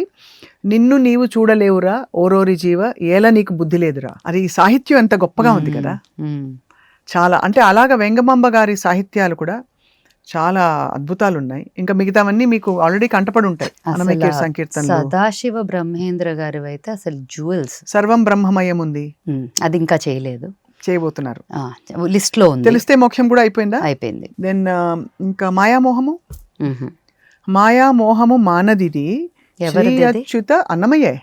నిన్ను నీవు చూడలేవురా ఓరోరి జీవ, ఏల నీకు బుద్ధి లేదురా. అది సాహిత్యం ఎంత గొప్పగా ఉంది కదా చాలా. అంటే అలాగా వెంగమాంబ గారి సాహిత్యాలు కూడా చాలా అద్భుతాలు ఉన్నాయి. ఇంకా మిగతావన్నీ మీకు ఆల్రెడీ కంటపడి ఉంటాయి. అన్నమయ్య సంకీర్తనలు, సదాశివ బ్రహ్మేంద్ర గారి అయితే అసలు జ్యువెల్స్. సర్వం బ్రహ్మమయం ఉంది, అది ఇంకా చేయబోతున్నారు, లిస్ట్ లో ఉంది. తెలిస్తే మోక్షం కూడా అయిపోయిందా? అయిపోయింది. దెన్ ఇంకా మాయామోహము మానదిది అచ్యుత అన్నమయ్యే,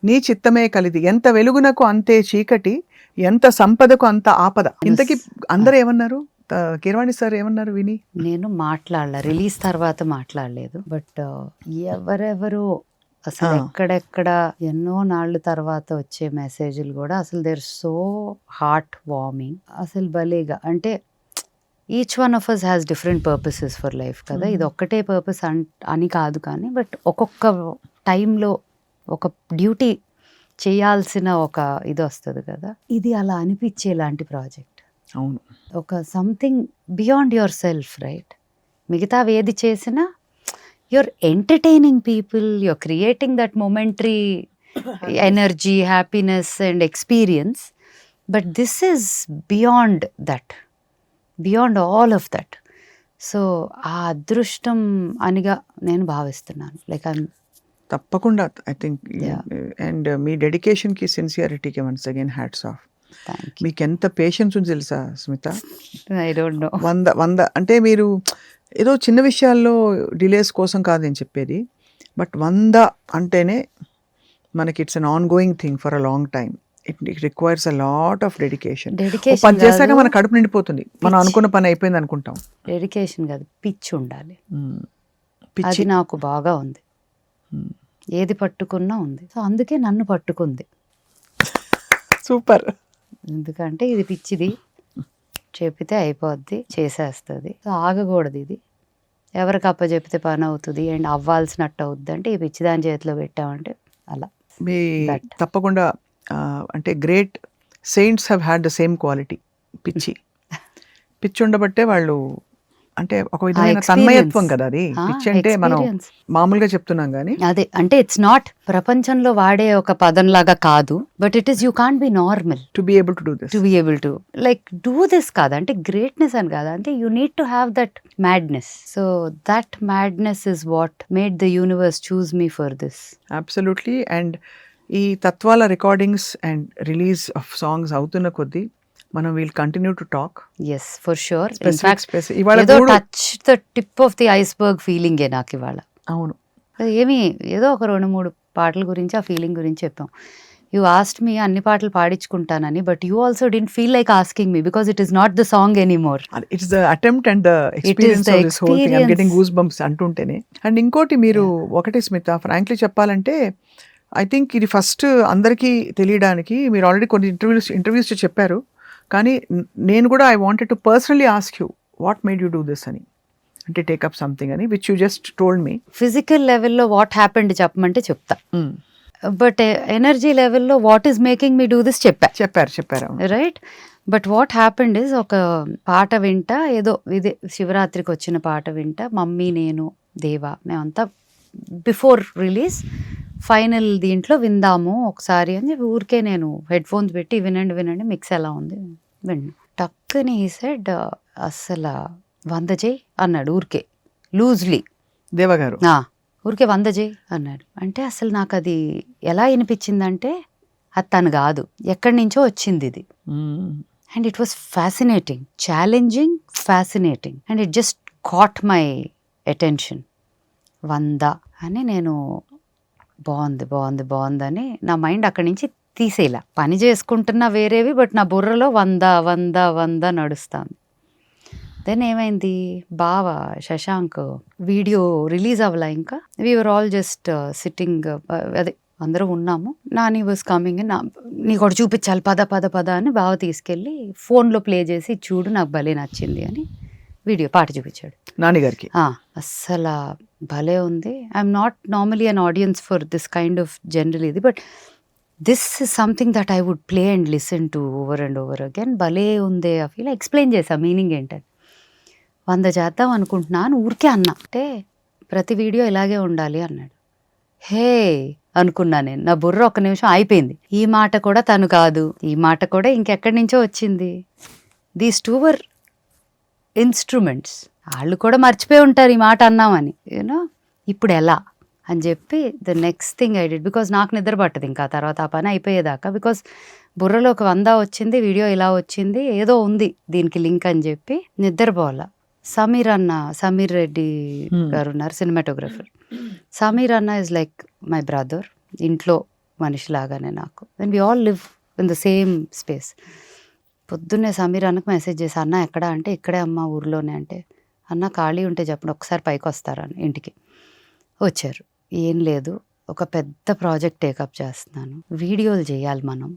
నీ చిత్తమే కలిది, ఎంత వెలుగునకు అంతే చీకటి, ఎంత సంపదకు అంత ఆపద. ఇంతకీ అందరూ ఏమన్నారు? కీరవాణి సార్ ఏమన్నారు విని? నేను మాట్లాడలే, రిలీజ్ తర్వాత మాట్లాడలేదు. బట్ ఎవరెవరో అసలు ఎక్కడెక్కడ ఎన్నో నాళ్ళ తర్వాత వచ్చే మెసేజ్లు కూడా అసలు దేర్ సో హార్ట్ వార్మింగ్. అసలు భలేగా, అంటే each one of us has different purposes for life కదా. ఇది ఒక్కటే పర్పస్ అని కాదు కానీ, బట్ ఒక్కొక్క టైంలో ఒక డ్యూటీ చేయాల్సిన ఒక ఇది వస్తుంది కదా. ఇది అలా అనిపించేలాంటి ప్రాజెక్ట్. అవును, ఒక something beyond your self, right? మిగతా ఏది చేసినా you're entertaining people, you're creating that momentary energy, happiness and experience. But this is beyond that, beyond all of that. So ఆ అదృష్టం అనిగా నేను భావిస్తున్నాను. లైక్ ఐ తప్పకుండా ఐ థింక్. అండ్ మీ డెడికేషన్కి, సిన్సియారిటీకి వన్స్ అగైన్ హ్యాట్స్ ఆఫ్. మీకు ఎంత పేషెన్స్ ఉంది తెలుసా స్మిత? I don't know. 100 అంటే మీరు ఏదో చిన్న విషయాల్లో డిలేస్ కోసం కాదు నేను చెప్పేది, బట్ 100 అంటేనే మనకి it's an on going thing for a long time. It requires a lot of dedication. పని చేశాక మన కడుపు నిండిపోతుంది, మనం అనుకున్న పని అయిపోయింది అనుకుంటాం. డెడికేషన్ కాదు, పిచ్చి ఉండాలి. పిచ్చి నాకు బాగా ఉంది, ఏది పట్టుకున్నా ఉంది. సో అందుకే నన్ను పట్టుకుంది. సూపర్. ఎందుకంటే ఇది పిచ్చిది, చెప్పితే అయిపోద్ది, చేసేస్తుంది. సో ఆగకూడదు ఇది. ఎవరికి అప్పచెప్తే పని అవుతుంది అండ్ అవ్వాల్సినట్టు అవుద్ది అంటే ఈ పిచ్చిదాని చేతిలో పెట్టామంటే అలా. మీ That. తప్పకుండా అంటే great saints have had the same quality. పిచ్చి ఉండబట్టే వాళ్ళు అంటే ఒక విధమైన experience. తన్మయత్వం కదా అది. పిచ్చి అంటే మనం experience. మామూలుగా చెప్తున్నాం కానీ అదే అంటే ఇట్స్ నాట్ ప్రపంచంలో వాడే ఒక పదంలాగా కాదు, but it is you can't be normal to be able to do this. To be able to like do this కాదు అంటే గ్రేట్నెస్ అని కాదు అంటే you need to have that madness. So that madness is what made the universe choose me for this. Absolutely. And ఈ తత్వాల recordings and release of songs అవుతున్న కొద్దీ మనం will continue to talk. Yes for sure. ఇవాళ ఏదో మూడు- touch the tip of the iceberg ఫీలింగే నాకు ఇవాళ. అవును, అది ఏమి ఏదో ఒక 2-3 పాటల గురించి ఆ ఫీలింగ్ గురించి చెప్పాం. యూ ఆస్క్డ్ మీ అన్ని పాటలు పాడించుకుంటానని, but you also didn't feel like asking me because it is not the song anymore. It's the attempt and the experience the of this whole thing. I'm experience. Getting goosebumps అంటుంటేనే. అండ్ ఇంకోటి మీరు ఒకటి Smitha, frankly చెప్పాలంటే I think ఇది first అందరికీ తెలియడానికి మీరు ఆల్రెడీ కొన్ని ఇంటర్వ్యూస్ చెప్పారు, కానీ నేను కూడా I wanted to personally ask you what made you do this అని, అంటే టేకప్ సంథింగ్ అని which you just told me. Physical లెవెల్లో వాట్ హ్యాపెండ్ చెప్పమంటే చెప్తా, బట్ ఎనర్జీ లెవెల్లో what is making me do this చెప్పారు. Right. But what happened is ఒక పాట వింటా, ఏదో ఇదే శివరాత్రికి వచ్చిన పాట వింటా, మమ్మీ నేను దేవా మేమంతా బిఫోర్ రిలీజ్ ఫైనల్ దీంట్లో విందాము ఒకసారి అని చెప్పి ఊరికే నేను హెడ్ ఫోన్స్ పెట్టి వినండి మిక్స్ ఎలా ఉంది విండి. టక్కుని ఈ సెడ్ అస్సలు 100 చేయి అన్నాడు ఊరికే లూజ్లీ. దేవా గారు ఊరికే 100 చేయి అన్నాడు. అంటే అసలు నాకు అది ఎలా వినిపించిందంటే అది తను కాదు, ఎక్కడి నుంచో వచ్చింది ఇది. And it was fascinating, challenging, fascinating and it just caught my attention. 100 అని నేను బాగుందని నా మైండ్ అక్కడి నుంచి తీసేలా. పని చేసుకుంటున్నా వేరేవి, బట్ నా బుర్రలో 100 నడుస్తాను. దెన్ ఏమైంది, బావ శశాంక్ వీడియో రిలీజ్ అవ్వలా ఇంకా, వీఆర్ ఆల్ జస్ట్ సిట్టింగ్, అదే అందరూ ఉన్నాము. నాని వాజ్ కమింగ్, నీకు ఒకటి చూపించాలి పద అని బావ తీసుకెళ్ళి ఫోన్లో ప్లే చేసి చూడు నాకు భలే నచ్చింది అని వీడియో పాట చూపించాడు నాన్నగారికి. అస్సలు భలే ఉంది. I'm not normally an audience for this kind of general ఇది, but this is something that I would play and listen to over and over again. భలే ఉంది ఆ ఫీల్. ఎక్స్ప్లెయిన్ చేసా మీనింగ్ ఏంటని. 100 చేద్దాం అనుకుంటున్నాను ఊరికే అన్నా, అంటే ప్రతి వీడియో ఇలాగే ఉండాలి అన్నాడు. హే అనుకున్నా నేను, నా బుర్ర ఒక నిమిషం అయిపోయింది. ఈ మాట కూడా తను కాదు, ఈ మాట కూడా ఇంకెక్కడి నుంచో వచ్చింది. These two were instruments. వాళ్ళు కూడా మర్చిపోయి ఉంటారు ఈ మాట అన్నామని, యూనో ఇప్పుడు ఎలా అని చెప్పి the next thing I did, because నాకు నిద్ర పట్టదు ఇంకా తర్వాత ఆ పని అయిపోయేదాకా, బికాజ్ బుర్రలో ఒక 100 వచ్చింది, వీడియో ఇలా వచ్చింది, ఏదో ఉంది దీనికి లింక్ అని చెప్పి నిద్రపోవాల. సమీర్ రెడ్డి గారు ఉన్నారు సినిమాటోగ్రఫర్. సమీర్ అన్న ఇస్ లైక్ మై బ్రదర్, ఇంట్లో మనిషిలాగానే నాకు. And we all live in the same space. పొద్దున్నే సమీర్ అన్నకు మెసేజ్ చేసి, అన్న ఎక్కడ అంటే ఇక్కడే అమ్మ ఊర్లోనే. అంటే అన్న ఖాళీ ఉంటే చెప్పండి ఒకసారి పైకి వస్తారని. ఇంటికి వచ్చారు. ఏం లేదు, ఒక పెద్ద ప్రాజెక్ట్ టేకప్ చేస్తున్నాను, వీడియోలు చేయాలి మనం,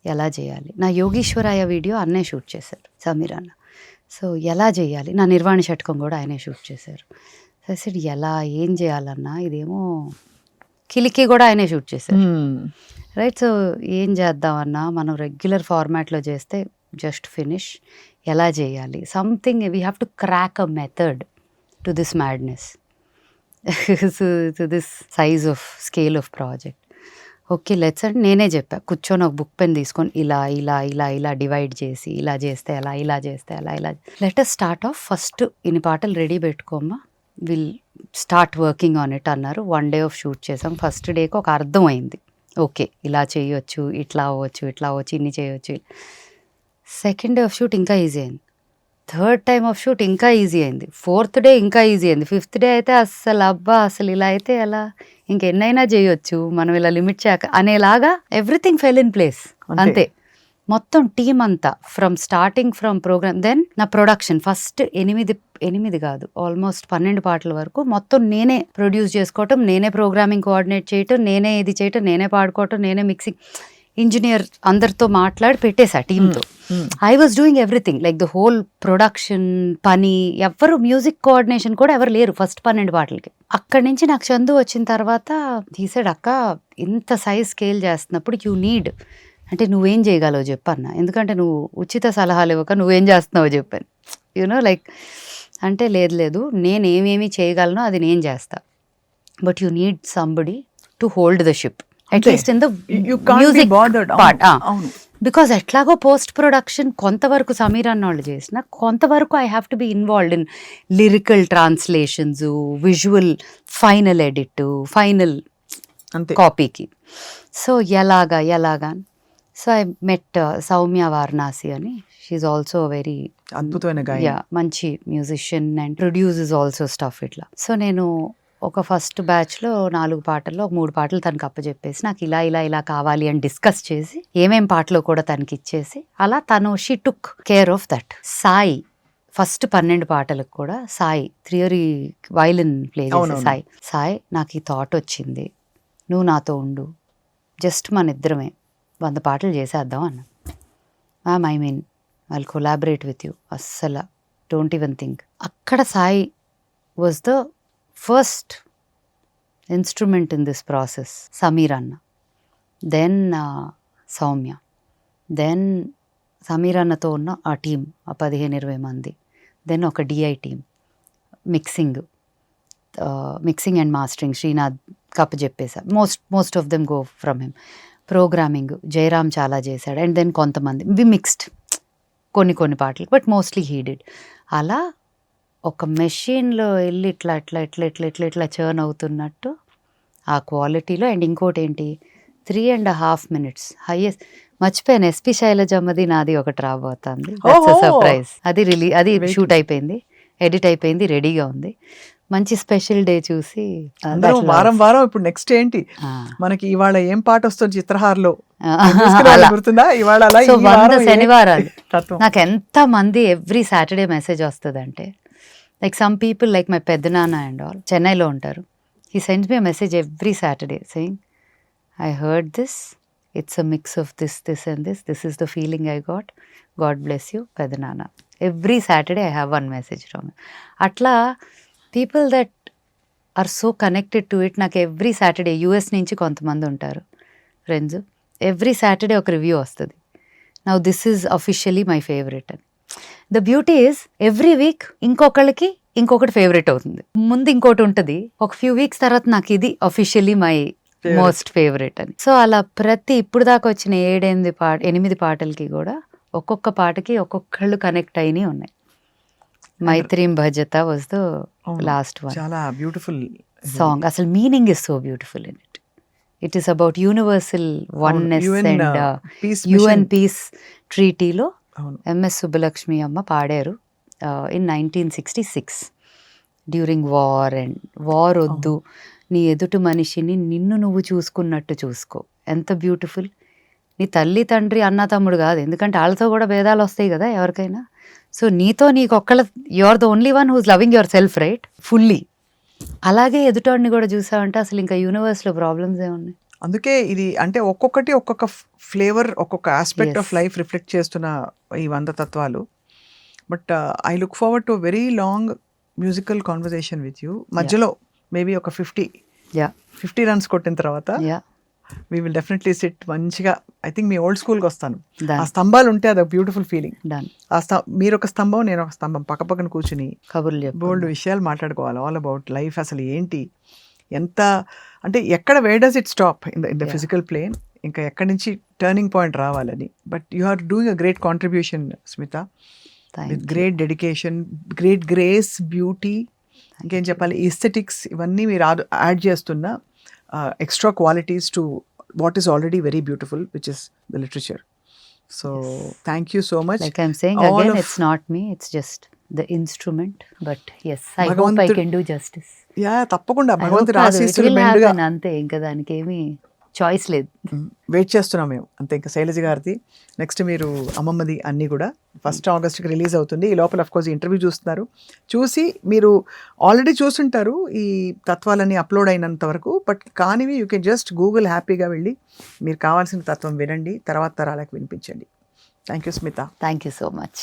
ఎలా చేయాలి. నా యోగీశ్వరాయ వీడియో అన్నే షూట్ చేశారు సమీర్ అన్న. సో ఎలా చేయాలి, నా నిర్వాణి షట్కం కూడా ఆయనే షూట్ చేశారు. సో ఎలా ఏం చేయాలన్నా, ఇదేమో కిలికి కూడా ఆయనే షూట్ చేశారు. రైట్. సో ఏం చేద్దామన్నా, మనం రెగ్యులర్ ఫార్మాట్లో చేస్తే జస్ట్ ఫినిష్, ఎలా చేయాలి something, we have to crack a method to this madness, to this size of scale of project. Okay let's అంటే నేనే చెప్పా, కూర్చొని ఒక బుక్ పెన్ తీసుకొని ఇలా డివైడ్ చేసి ఇలా చేస్తే ఎలా, ఇలా చేస్తే ఎలా, ఇలా let us start off. First ఇన్ని పాటలు రెడీ పెట్టుకోమ్మా, will start working on it అన్నారు. 1 day ఆఫ్ షూట్ చేసాం. ఫస్ట్ డేకి ఒక అర్థం అయింది, ఓకే ఇలా చేయొచ్చు, ఇట్లా అవ్వచ్చు, ఇన్ని చేయొచ్చు. సెకండ్ డే ఆఫ్ షూట్ ఇంకా ఈజీ అయింది. థర్డ్ టైమ్ ఆఫ్ షూట్ ఇంకా ఈజీ అయింది. 4th డే ఇంకా ఈజీ అయింది. 5th డే అయితే అసలు ఇలా అయితే ఎలా, ఇంకెన్నైనా చేయొచ్చు మనం ఇలా లిమిట్ చేయక అనేలాగా ఎవ్రీథింగ్ ఫెల్ ఇన్ ప్లేస్. అంతే మొత్తం టీమ్ అంతా, from starting from programme. Then నా ప్రొడక్షన్ ఫస్ట్ 8 కాదు ఆల్మోస్ట్ 12 పాటల వరకు మొత్తం నేనే ప్రొడ్యూస్ చేసుకోవటం, నేనే ప్రోగ్రామింగ్ కోఆర్డినేట్ చేయటం, నేనే ఇది చేయటం, నేనే పాడుకోవటం, నేనే మిక్సింగ్, ఇంజనీర్ అందరితో మాట్లాడి పెట్టేసా టీంతో. I was doing everything like the whole production పని. ఎవరు మ్యూజిక్ కోఆర్డినేషన్ కూడా ఎవరు లేరు ఫస్ట్ 12 పాటలకి. అక్కడి నుంచి నాకు చందు వచ్చిన తర్వాత తీసాడు, అక్క ఇంత సైజ్ స్కేల్ చేస్తున్నప్పుడు యూ నీడ్ అంటే నువ్వేం చేయగలవు చెప్పన్న, ఎందుకంటే నువ్వు ఉచిత సలహాలు ఇవ్వక నువ్వేం చేస్తున్నావో చెప్పాను. యూనో లైక్ అంటే లేదు నేను ఏమేమి చేయగలను అది నేను చేస్తా, but you need somebody to hold the ship at least in the music part. Because ఎట్లాగో పోస్ట్ ప్రొడక్షన్ కొంతవరకు సమీర్ అన్న వాళ్ళు చేసిన, కొంతవరకు I have to be involved in lyrical translations, visual final edit, final కాపీకి. సో ఎలాగా so I met Soumya Varanasi అని. She's also very అద్భుతమైన మంచి musician and produces also stuff ఇట్లా. సో నేను ఒక ఫస్ట్ బ్యాచ్లో 4 పాటల్లో 3 పాటలు తనకు అప్పచెప్పేసి నాకు ఇలా కావాలి అని డిస్కస్ చేసి ఏమేం పాటలో కూడా తనకి ఇచ్చేసి అలా తను she took care of that. Sai first 12 పాటలకు కూడా సాయి థియరీ వైలిన్ ప్లే చేసే సాయి నాకు ఈ థాట్ వచ్చింది, నువ్వు నాతో ఉండు, జస్ట్ మన ఇద్దరమే 100 పాటలు చేసేద్దాం అన్న. Ma'am I mean I'll collaborate with you, అస్సలు డోంట్ ఈవెన్ థింక్. అక్కడ Sai was the first instrument in this process. Sameer అన్న, దెన్ సౌమ్య, దెన్ సమీర్ అన్నతో ఉన్న ఆ టీం, ఆ 15-20 మంది, దెన్ ఒక DI team, mixing and mastering Srinath Kappu చెప్పేసా. Most of them go from him. Programming Jayaram చాలా చేశాడు, అండ్ దెన్ కొంతమంది వి మిక్స్డ్ కొన్ని పాటలు, బట్ మోస్ట్లీ హీ డిడ్. అలా ఒక మెషిన్లో వెళ్ళి ఇట్లా చర్న్ అవుతున్నట్టు ఆ క్వాలిటీలో. అండ్ ఇంకోటి ఏంటి, 3.5 minutes హైయెస్ట్. మర్చిపోయాను, ఎస్పి శైలజమ్మది నాది ఒకటి రాబోతుంది, సర్ప్రైజ్. అది షూట్ అయిపోయింది, ఎడిట్ అయిపోయింది, రెడీగా ఉంది. మంచి స్పెషల్ డే చూసి వారం ఇప్పుడు నెక్స్ట్ ఏంటి మనకి, ఇవాళ ఏం పాట వస్తుంది చిత్రహార్లో గుర్తుందా? ఇవాళ 100 శనివారాలు. నాకు ఎంత మంది ఎవ్రీ సాటర్డే మెసేజ్ వస్తుంది అంటే, like some people like my పెద్దనాన్న అండ్ ఆల్ చెన్నైలో ఉంటారు. He sends me a message every Saturday saying I heard this, it's a mix of this and this is the feeling I got, God bless you పెద్దనాన్న. Every Saturday I have 1 message from you. అట్లా people that are so connected to it. నాకు every Saturday US నుంచి కొంతమంది ఉంటారు friends, every Saturday ఒక review వస్తుంది. Now this is officially my favourite అని. The beauty is every week ఇంకొకళ్ళకి ఇంకొకటి ఫేవరెట్ అవుతుంది. ముందు ఇంకోటి ఉంటుంది, ఒక ఫ్యూ వీక్స్ తర్వాత నాకు ఇది అఫిషియలీ మై మోస్ట్ ఫేవరెట్ అని. సో అలా ప్రతి ఇప్పుడు దాకా వచ్చిన 7-8 పాటలకి కూడా ఒక్కొక్క పాటకి ఒక్కొక్కళ్ళు కనెక్ట్ అయినవి ఉన్నాయి. Maitreem Bhajata was the last one. చాలా బ్యూటిఫుల్ సాంగ్. అసలు meaning is so beautiful in it. It is about universal oneness and UN peace ట్రీటీలో ఎంఎస్ సుబ్బలక్ష్మి అమ్మ పాడారు in 1966 during war. And war వద్దు, నీ ఎదుటి మనిషిని నిన్ను నువ్వు చూసుకున్నట్టు చూసుకో. ఎంత బ్యూటిఫుల్. నీ తల్లి తండ్రి అన్న తమ్ముడు కాదు, ఎందుకంటే వాళ్ళతో కూడా భేదాలు వస్తాయి కదా ఎవరికైనా. సో నీతో నీకొక్కళ్ళ, you are the only one who's loving your self rightfully. అలాగే ఎదుటోడిని కూడా చూసావంటే అసలు ఇంకా యూనివర్స్లో ప్రాబ్లమ్స్ ఏమున్నాయి. అందుకే ఇది అంటే ఒక్కొక్కటి ఒక్కొక్క ఫ్లేవర్, ఒక్కొక్క ఆస్పెక్ట్ ఆఫ్ లైఫ్ రిఫ్లెక్ట్ చేస్తున్న ఈ 100 తత్వాలు. But I look forward to very long musical conversation with you. మధ్యలో మేబీ ఒక 50 runs కొట్టిన తర్వాత వీ విల్ డెఫినెట్లీ సిట్ మంచిగా. ఐ థింక్ మీ ఓల్డ్ స్కూల్కి వస్తాను. ఆ స్తంభాలు ఉంటే అది బ్యూటిఫుల్ ఫీలింగ్. మీరు ఒక స్తంభం, నేను ఒక స్తంభం, పక్కన కూర్చుని కబుర్లు బోల్డ్ విషయాలు మాట్లాడుకోవాలి. ఆల్ అబౌట్ లైఫ్, అసలు ఏంటి, ఎంత అంటే ఎక్కడ, where does it stop in the physical plane, ఇంకా ఎక్కడి నుంచి టర్నింగ్ పాయింట్ రావాలని. But you are doing a great contribution Smitha, with great dedication, great grace, beauty, ఇంకేం చెప్పాలి, ఎస్థెటిక్స్, ఇవన్నీ మీరు యాడ్ చేస్తున్న extra qualities to what is already very beautiful, which is the literature. So thank you so much. Like I'm saying again, it's not me, it's just the instrument, but yes, I hope I can do justice. Yeah, తప్పకుండా భగవంతుడు ఆశీస్సులు మెండుగా. అంతే, ఇంకా దానికి ఏమి choice లేదు. Wait చేస్తున్నాం మేము అంతే. ఇంకా శైలజ గారిది నెక్స్ట్ మీరు అమ్మమ్మది అన్నీ కూడా 1 ఆగస్ట్కి రిలీజ్ అవుతుంది. ఈ లోపల అఫ్కోర్స్ ఇంటర్వ్యూ చూస్తున్నారు, చూసి మీరు ఆల్రెడీ చూసుంటారు ఈ తత్వాలన్నీ అప్లోడ్ అయినంత వరకు. బట్ కానివి యూ కెన్ జస్ట్ గూగుల్ హ్యాపీగా వెళ్ళి మీరు కావాల్సిన తత్వం వినండి, తర్వాత తరాలకు వినిపించండి. Thank you Smitha. Thank you so much.